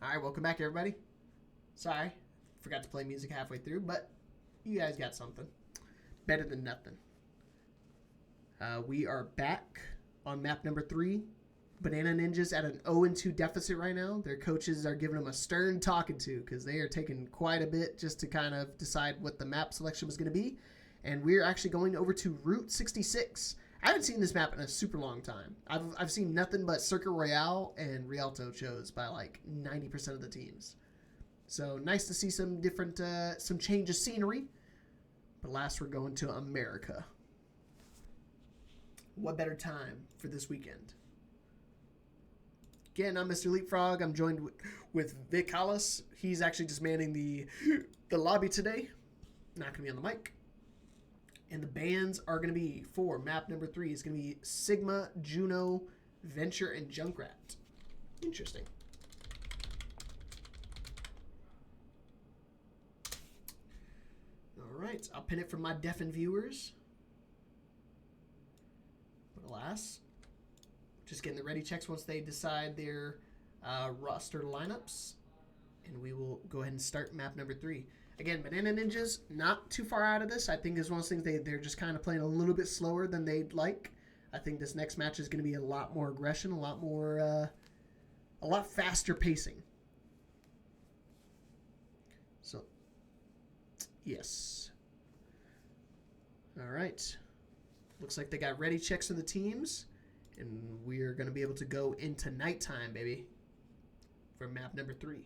All right, welcome back, everybody. Sorry, forgot to play music halfway through, but you guys got something. Better than nothing. We are back on map number 3. Banana Ninjas at an 0-2 deficit right now. Their coaches are giving them a stern talking to because they are taking quite a bit just to kind of decide what the map selection was going to be. And we're actually going over to Route 66. I haven't seen this map in a super long time. I've seen nothing but Circuit Royale and Rialto shows by like 90% of the teams. So nice to see some different, some change of scenery. But last we're going to America. What better time for this weekend? Again, I'm Mr. Leapfrog. I'm joined with Vic Hollis. He's actually just manning the lobby today. Not going to be on the mic. And the bands are going to be for map number 3. It's going to be Sigma, Juno, Venture, and Junkrat. Interesting. All right. I'll pin it for my deafened viewers. But alas, just getting the ready checks once they decide their roster lineups. And we will go ahead and start map number 3. Again, Banana Ninjas, not too far out of this. I think is one of those things they're just kind of playing a little bit slower than they'd like. I think this next match is going to be a lot more aggression, a lot faster pacing. So, yes. All right. Looks like they got ready checks for the teams. And we're going to be able to go into nighttime, baby, for map number 3.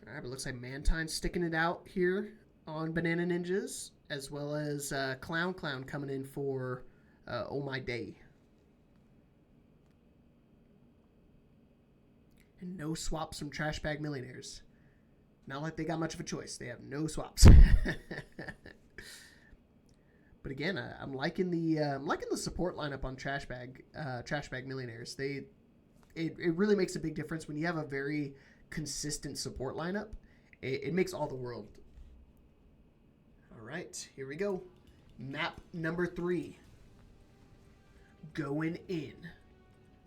All right, but it looks like Mantine's sticking it out here on Banana Ninjas, as well as Clown coming in for Oh My Day. And no swaps from Trash Bag Millionaires. Not like they got much of a choice. They have no swaps. But again, I'm liking the support lineup on Trash Bag Millionaires. It really makes a big difference when you have a very consistent support lineup. It makes all the world. All right, here we go. Map number 3. Going in.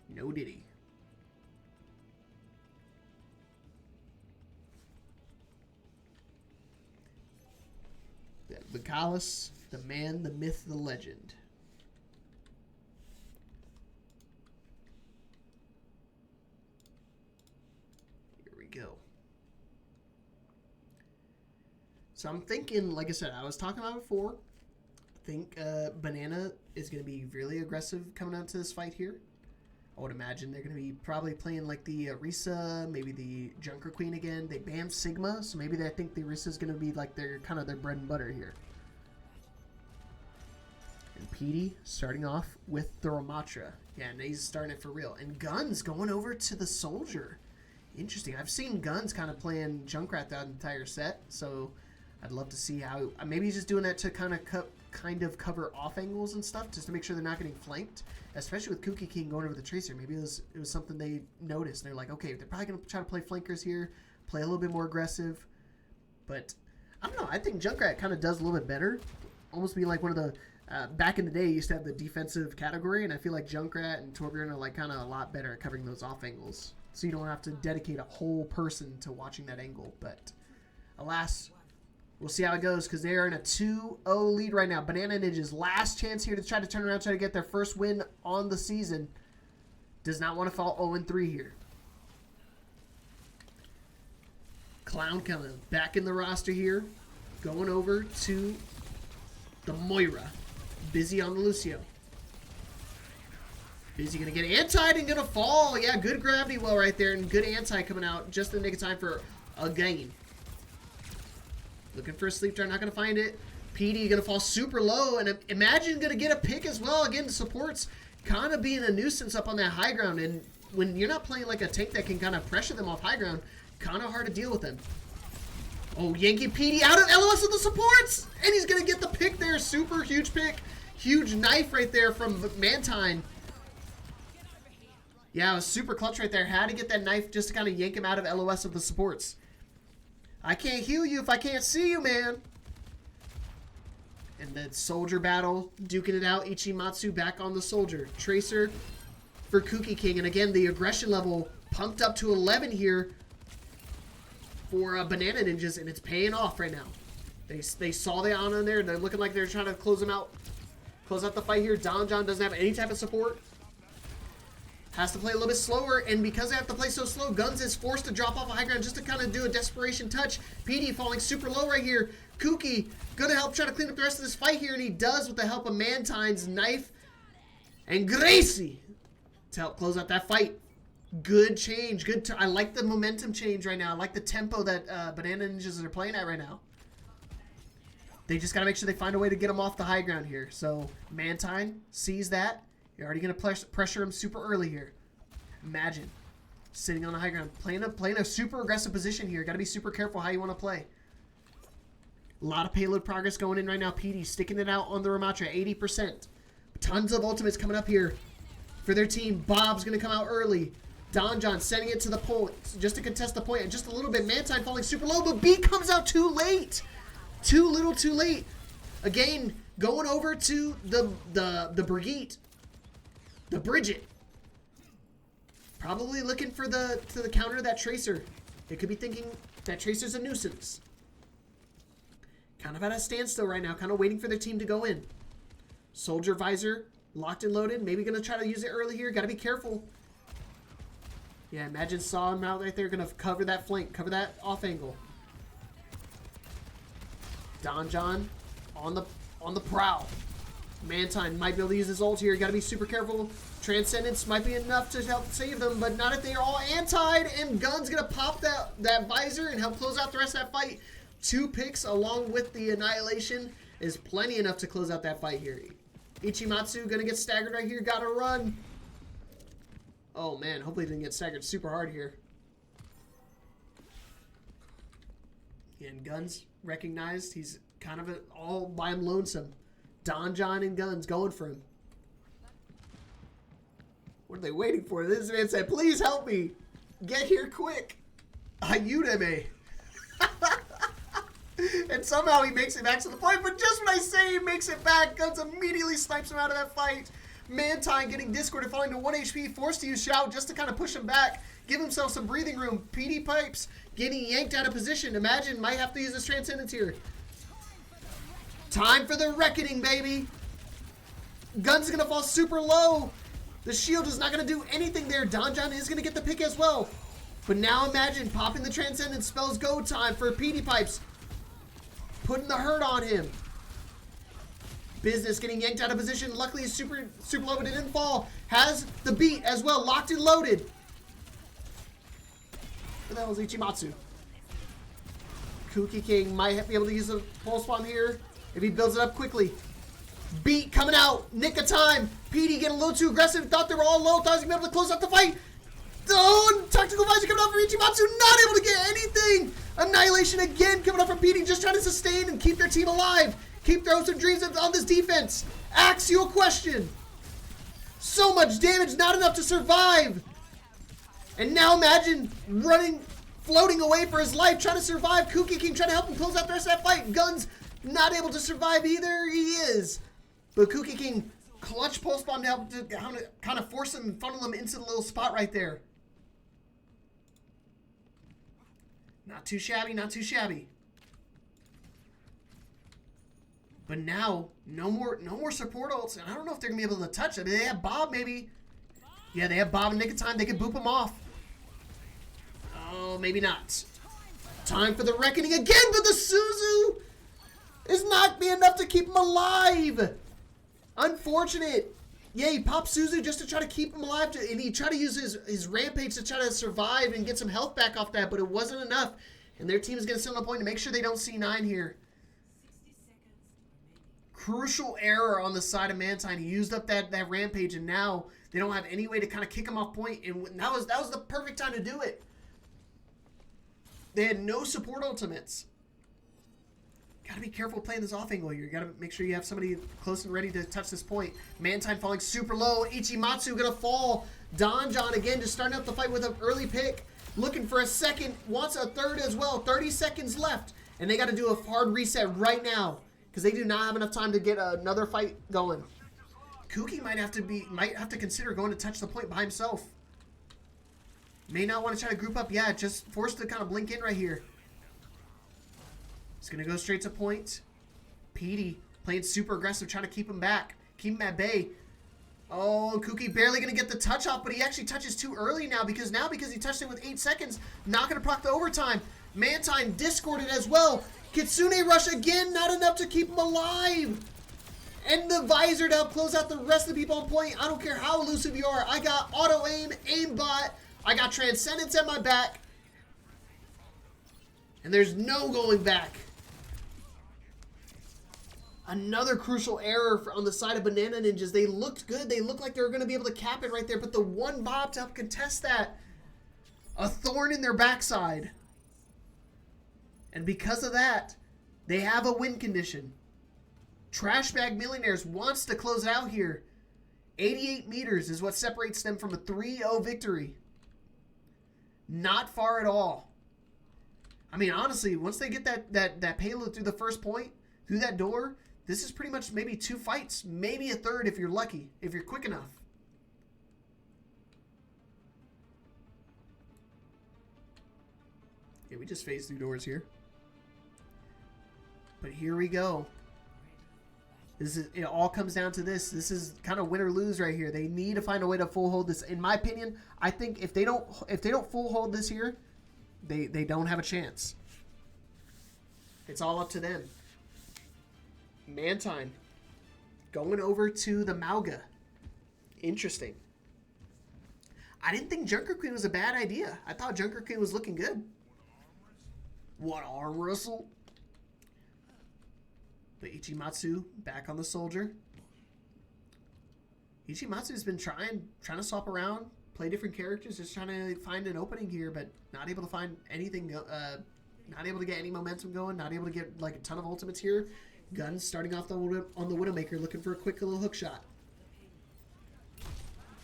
No Diddy. Vicalis, the man, the myth, the legend. Here we go. So I'm thinking, like I said, I was talking about it before. I think Banana is going to be really aggressive coming out to this fight here. I would imagine they're going to be probably playing like the Risa, maybe the Junker Queen again. They banned Sigma, so maybe they think the Risa is going to be like their kind of their bread and butter here. And Petey starting off with the Ramatra. Yeah, and he's starting it for real. And Guns going over to the Soldier. Interesting. I've seen Guns kind of playing Junkrat that entire set, so I'd love to see how... Maybe he's just doing that to kind of cover off angles and stuff, just to make sure they're not getting flanked, especially with Kooky King going over the Tracer. Maybe it was something they noticed. And they're like, okay, they're probably going to try to play flankers here, play a little bit more aggressive. But, I don't know. I think Junkrat kind of does a little bit better. Almost be like one of the... back in the day, you used to have the defensive category, and I feel like Junkrat and Torbjorn are like kind of a lot better at covering those off angles. So you don't have to dedicate a whole person to watching that angle. But alas, we'll see how it goes because they are in a 2-0 lead right now. Banana Ninjas, last chance here to try to turn around, try to get their first win on the season. Does not want to fall 0-3 here. Clown coming back in the roster here. Going over to the Moira. Busy on the Lucio. Busy going to get anti and going to fall. Yeah, good gravity well right there. And good anti coming out just in the nick of time for a gain. Looking for a sleep dart. Not going to find it. PD going to fall super low. And Imagine going to get a pick as well. Again, supports kind of being a nuisance up on that high ground. And when you're not playing like a tank that can kind of pressure them off high ground, kind of hard to deal with them. Oh, Yankee PD out of LOS of the supports! And he's going to get the pick there. Super huge pick. Huge knife right there from Mantine. Yeah, it was super clutch right there. Had to get that knife just to kind of yank him out of LOS of the supports. I can't heal you if I can't see you, man. And the soldier battle, duking it out. Ichimatsu back on the soldier. Tracer for Kuki King. And again, the aggression level pumped up to 11 here for Banana Ninjas, and it's paying off right now. They saw the Ana in there, and they're looking like they're trying to close them out. Close out the fight here. Don John doesn't have any type of support. Has to play a little bit slower, and because they have to play so slow, Guns is forced to drop off a high ground just to kind of do a desperation touch. PD falling super low right here. Kuki gonna help try to clean up the rest of this fight here, and he does with the help of Mantine's knife and Gracie to help close out that fight. Good change. Good. I like the momentum change right now. I like the tempo that Banana Ninjas are playing at right now. They just got to make sure they find a way to get him off the high ground here. So Mantine sees that. You're already going to pressure him super early here. Imagine sitting on the high ground, playing a super aggressive position here. Got to be super careful how you want to play. A lot of payload progress going in right now. PD sticking it out on the Ramatra, 80%. Tons of ultimates coming up here for their team. Bob's going to come out early. Don John sending it to the point just to contest the point. And just a little bit. Mantine falling super low, but B comes out too late. Too little, too late. Again, going over to the Brigitte. The Bridget. Probably looking for the counter of that Tracer. They could be thinking that Tracer's a nuisance. Kind of at a standstill right now. Kind of waiting for their team to go in. Soldier Visor locked and loaded. Maybe going to try to use it early here. Got to be careful. Yeah, imagine saw him out right there. Going to cover that flank. Cover that off angle. Don John on the prowl. Mantine might be able to use his ult here. Got to be super careful. Transcendence might be enough to help save them, but not if they're all antied. And Gun's going to pop that visor and help close out the rest of that fight. 2 picks along with the Annihilation is plenty enough to close out that fight here. Ichimatsu going to get staggered right here. Got to run. Oh, man. Hopefully he didn't get staggered super hard here. And Guns recognized. He's kind of all by him lonesome. Don John and Guns going for him. What are they waiting for? This man said, please help me. Get here quick. Ayúdame. And somehow he makes it back to the point. But just when I say he makes it back, Guns immediately snipes him out of that fight. Mantine getting discorded, falling to 1 HP, forced to use Shout just to kind of push him back. Give himself some breathing room. PD Pipes getting yanked out of position. Imagine, might have to use his Transcendence here. Time for the reckoning, baby. Guns going to fall super low. The shield is not going to do anything there. Don John is going to get the pick as well. But now imagine popping the Transcendence. Spells go time for PD Pipes. Putting the hurt on him. Business getting yanked out of position. Luckily, he's super low, but it didn't fall. Has the beat as well. Locked and loaded. But that was Ichimatsu. Kuki King might be able to use a pulse bomb here if he builds it up quickly. Beat coming out. Nick of time. PD getting a little too aggressive. Thought they were all low. Thought he was going to be able to close out the fight. Oh, tactical visor coming out for Ichimatsu. Not able to get anything. Annihilation again coming up from PD. Just trying to sustain and keep their team alive. Keep their hopes and dreams on this defense. Axial question. So much damage. Not enough to survive. And now imagine running, floating away for his life. Trying to survive. Kuki King trying to help him close out the rest of that fight. Guns not able to survive either. He is. But Kuki King clutch pulse bomb to help to kind of force him and funnel him into the little spot right there. Not too shabby, not too shabby. But now, no more support ults, and I don't know if they're gonna be able to touch it. They have Bob, maybe. Yeah, they have Bob in nick of time. They can boop him off. Oh, maybe not. Time for the reckoning again, but the Suzu is not be enough to keep him alive. Unfortunate. Yeah, he popped Suzu just to try to keep him alive, and he tried to use his rampage to try to survive and get some health back off that, but it wasn't enough. And their team is going to sit on a point to make sure they don't C9 here. Crucial error on the side of Mantine. He used up that rampage, and now they don't have any way to kind of kick him off point, and that was the perfect time to do it. They had no support ultimates. Gotta be careful playing this off angle here. You gotta make sure you have somebody close and ready to touch this point. Mantine falling super low. Ichimatsu gonna fall. Don John again just starting up the fight with an early pick. looking for a second, wants a third as well. 30 seconds left, and they got to do a hard reset right now because they do not have enough time to get another fight going. Kuki might have to consider going to touch the point by himself. May not want to try to group up. Yeah, just forced to kind of blink in right here. He's going to go straight to point. Petey playing super aggressive, trying to keep him back. Keep him at bay. Oh, Kuki barely going to get the touch off, but he actually touches too early now because he touched it with 8 seconds. Not going to proc the overtime. Mantine discorded as well. Kitsune rush again, not enough to keep him alive. And the visor to help close out the rest of the people on point. I don't care how elusive you are. I got auto aim, aimbot. I got transcendence at my back. And there's no going back. Another crucial error on the side of Banana Ninjas. They looked good. They looked like they were going to be able to cap it right there. But the one bob to help contest that. A thorn in their backside. And because of that, they have a win condition. Trashbag Millionaires wants to close it out here. 88 meters is what separates them from a 3-0 victory. Not far at all. I mean, honestly, once they get that payload through the first point, through that door, this is pretty much maybe 2 fights, maybe a third if you're lucky, if you're quick enough. Yeah, we just phased through doors here. But here we go. It all comes down to this. This is kind of win or lose right here. They need to find a way to full hold this. In my opinion, I think if they don't full hold this here, they don't have a chance. It's all up to them. Mantine going over to the Mauga. Interesting. I didn't think Junker Queen was a bad idea. I thought Junker Queen was looking good. What arm wrestle? But Ichimatsu back on the soldier. Ichimatsu's been trying to swap around, play different characters, just trying to find an opening here, but not able to find anything. Not able to get any momentum going. Not able to get like a ton of ultimates here. Guns starting off on the Widowmaker, looking for a quick little hook shot.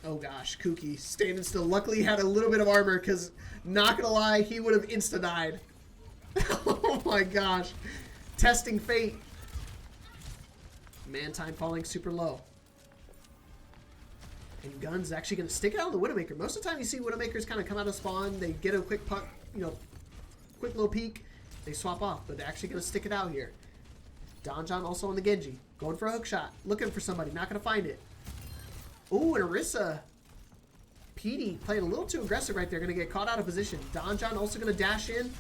Oh gosh, Kuki standing still. Luckily he had a little bit of armor because, not gonna lie, he would have insta-died. Oh my gosh. Testing fate. Mantine falling super low. And Gun's actually going to stick it out on the Widowmaker. Most of the time you see Widowmakers kind of come out of spawn. They get a quick puck, quick little peek. They swap off, but they're actually going to stick it out here. Donjon also on the Genji. Going for a hook shot. Looking for somebody. Not going to find it. Ooh, and Orisa. Petey playing a little too aggressive right there. Going to get caught out of position. Donjon also going to dash in.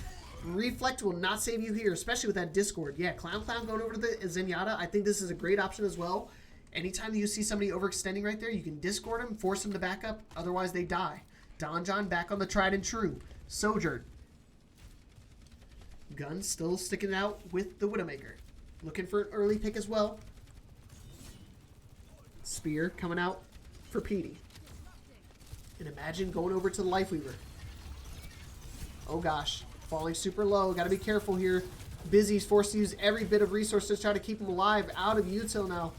Reflect will not save you here, especially with that Discord. Yeah, Clown going over to the Zenyatta. I think this is a great option as well. Anytime you see somebody overextending right there, you can Discord them, force them to back up. Otherwise, they die. Donjon back on the tried and true. Sojourn. Gun still sticking it out with the Widowmaker. Looking for an early pick as well. Spear coming out for Petey. And imagine going over to the Lifeweaver. Oh gosh. Falling super low. Got to be careful here. Busy's forced to use every bit of resources to try to keep him alive. Out of util now.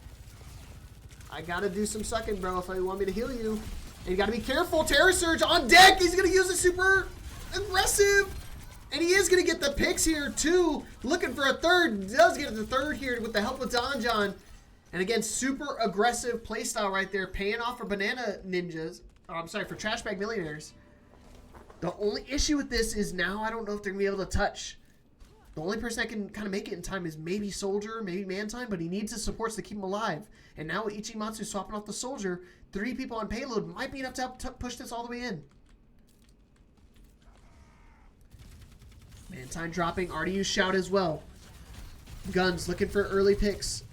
I got to do some sucking, bro, if I want me to heal you. And you got to be careful. Terror Surge on deck. He's going to use it super aggressive. And he is going to get the picks here, too. Looking for a third. Does get the third here with the help of Donjon. And again, super aggressive playstyle right there. Paying off for Banana Ninjas. Oh, I'm sorry, for Trashbag Millionaires. The only issue with this is now I don't know if they're going to be able to touch. The only person that can kind of make it in time is maybe Soldier, maybe Mantine, but he needs his supports to keep him alive. And now with Ichimatsu swapping off the Soldier, 3 people on payload might be enough to help push this all the way in. Mantine dropping, already used Shout as well. Guns looking for early picks.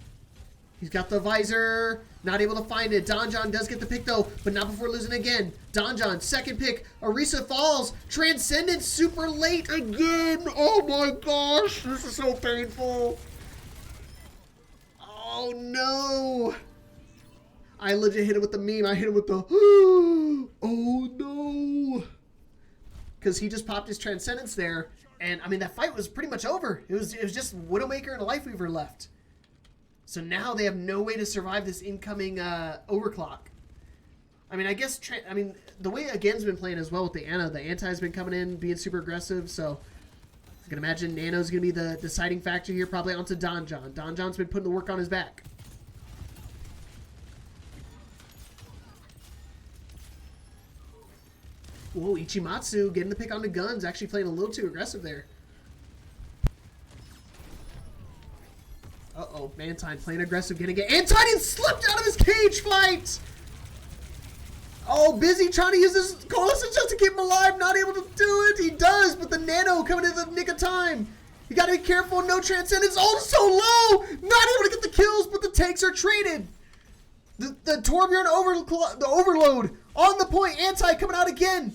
He's got the visor. Not able to find it. Donjon does get the pick, though, but not before losing again. Donjon, second pick. Orisa falls. Transcendence super late again. Oh, my gosh. This is so painful. Oh, no. I legit hit him with the meme. I hit him with the, oh, no. Because he just popped his Transcendence there. And, I mean, that fight was pretty much over. It was just Widowmaker and a Lifeweaver left. So now they have no way to survive this incoming overclock. I mean, I guess, the way Again's been playing as well with the Anti's been coming in, being super aggressive, so I can imagine Nano's going to be the deciding factor here, probably onto Donjon. Donjon's been putting the work on his back. Whoa, Ichimatsu getting the pick on the guns, actually playing a little too aggressive there. Uh-oh, Mantine playing aggressive, getting it. Antine slipped out of his cage fight! Oh, Busy trying to use this Colossus just to keep him alive, not able to do it. He does, but the Nano coming in the nick of time. You gotta be careful, no Transcendence. Oh, so low! Not able to get the kills, but the tanks are traded. The Torbjorn the Overload on the point. Anti coming out again.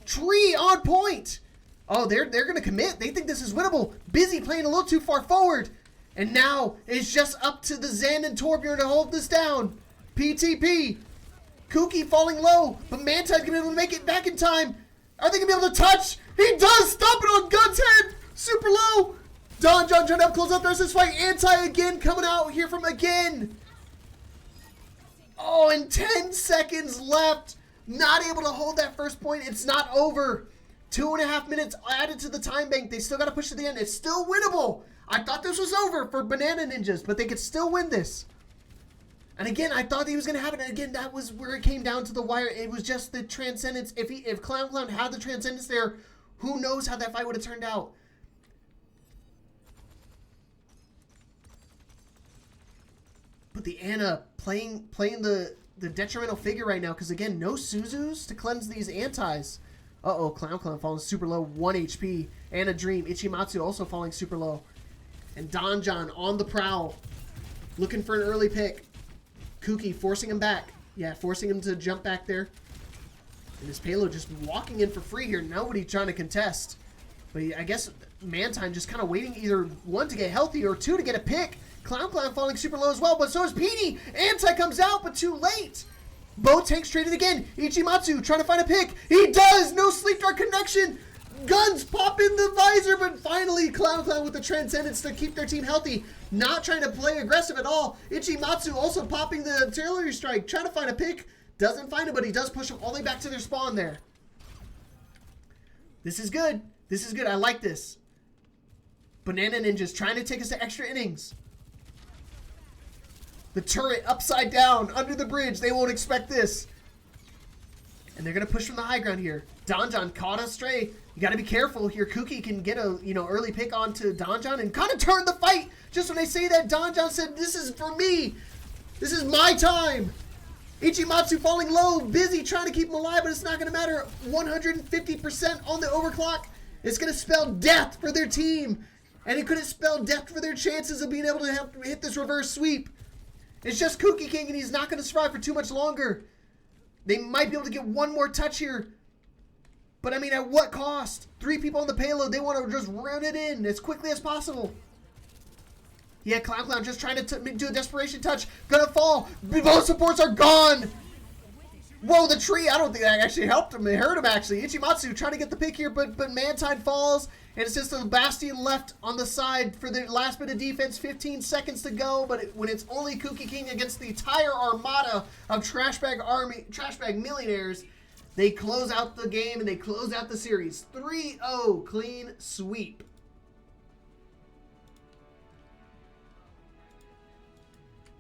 Tree on point. Oh, they're gonna commit. They think this is winnable. Busy playing a little too far forward. And now it's just up to the Zen and Torbjorn to hold this down. PTP. Kuki falling low, but Mantide's gonna be able to make it back in time. Are they gonna be able to touch? He does! Stop it on Gun's head! Super low! Donjon trying to close out the rest of this fight. Anti again coming out here from again. Oh, and 10 seconds left. Not able to hold that first point. It's not over. 2.5 minutes added to the time bank. They still got to push to the end. It's still winnable. I thought this was over for Banana Ninjas, but they could still win this. And again, I thought he was going to have it. And again, that was where it came down to the wire. It was just the Transcendence. If Clown had the Transcendence there, who knows how that fight would have turned out. But the Ana playing the detrimental figure right now. Because again, no Suzus to cleanse these Antis. Uh-oh, Clown falling super low. 1 HP. Ana Dream. Ichimatsu also falling super low. And Donjon on the prowl. Looking for an early pick. Kuki forcing him back. Yeah, forcing him to jump back there. And his payload just walking in for free here. Nobody trying to contest. But I guess Mantine just kind of waiting either one to get healthy or two to get a pick. Clown falling super low as well, but so is Petey. Anti comes out, but too late. Both tanks traded again. Ichimatsu trying to find a pick. He does! No sleep dart connection. Guns pop in the visor, but finally Clown with the Transcendence to keep their team healthy. Not trying to play aggressive at all. Ichimatsu also popping the artillery strike, trying to find a pick. Doesn't find it, but he does push them all the way back to their spawn there. This is good. This is good. I like this. Banana Ninjas trying to take us to extra innings. The turret upside down under the bridge. They won't expect this. And they're going to push from the high ground here. Donjon caught us stray. You got to be careful here. Kuki can get a early pick onto Donjon and kind of turn the fight. Just when they say that, Donjon said, "This is for me. This is my time." Ichimatsu falling low. Busy trying to keep him alive, but it's not going to matter. 150% on the overclock. It's going to spell death for their team. And it could have spelled death for their chances of being able to hit this reverse sweep. It's just Kuki King, and he's not going to survive for too much longer. They might be able to get one more touch here. But, I mean, at what cost? 3 people on the payload. They want to just run it in as quickly as possible. Yeah, Clown just trying to do a desperation touch. Gonna fall. Both supports are gone. Whoa, the tree. I don't think that actually helped him. It hurt him, actually. Ichimatsu trying to get the pick here, but Mantine falls. And it's just a Bastion left on the side for the last bit of defense. 15 seconds to go. But when it's only Kuki King against the entire armada of Trashbag Millionaires, they close out the game and they close out the series. 3-0 clean sweep.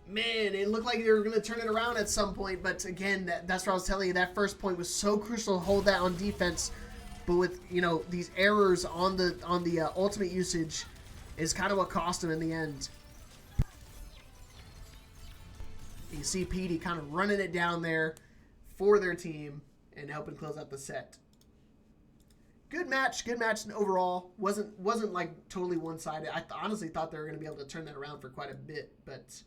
Man, it looked like they were going to turn it around at some point. But again, that's what I was telling you. That first point was so crucial to hold that on defense. But with, these errors on the ultimate usage is kind of what cost them in the end. You see Petey kind of running it down there for their team and helping close out the set. Good match overall. Wasn't like totally one-sided. I honestly thought they were going to be able to turn that around for quite a bit, but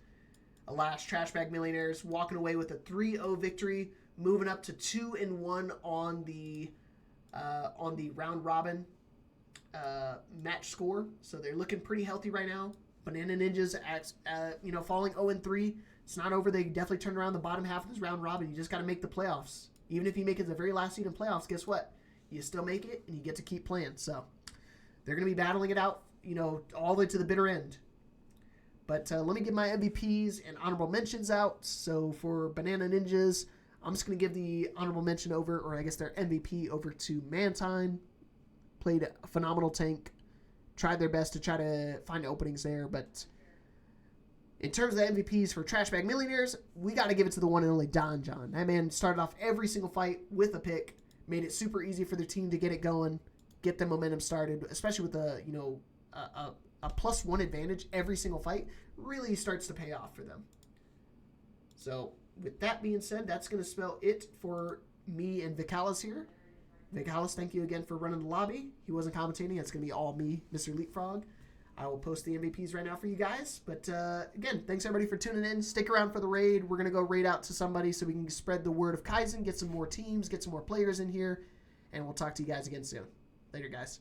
alas, Trashbag Millionaires walking away with a 3-0 victory, moving up to 2-1 on the round robin match score. So they're looking pretty healthy right now. Banana Ninjas falling 0-3. It's not over. They definitely turned around the bottom half of this round robin. You just got to make the playoffs. Even if you make it to the very last seed in playoffs, guess what? You still make it and you get to keep playing. So they're going to be battling it out, all the way to the bitter end. But let me get my MVPs and honorable mentions out. So for Banana Ninjas, I'm just going to give the honorable mention over, or I guess their MVP over to Mantine. Played a phenomenal tank. Tried their best to try to find openings there, but in terms of the MVPs for Trash Bag Millionaires, we got to give it to the one and only Don John. That man started off every single fight with a pick, made it super easy for their team to get it going, get the momentum started, especially with a +1 advantage every single fight, really starts to pay off for them. So with that being said, that's going to spell it for me and Vicalis here. Vicalis, thank you again for running the lobby. He wasn't commentating. It's going to be all me, Mr. Leapfrog. I will post the MVPs right now for you guys. But again, thanks everybody for tuning in. Stick around for the raid. We're going to go raid out to somebody so we can spread the word of Kaizen, get some more teams, get some more players in here, and we'll talk to you guys again soon. Later, guys.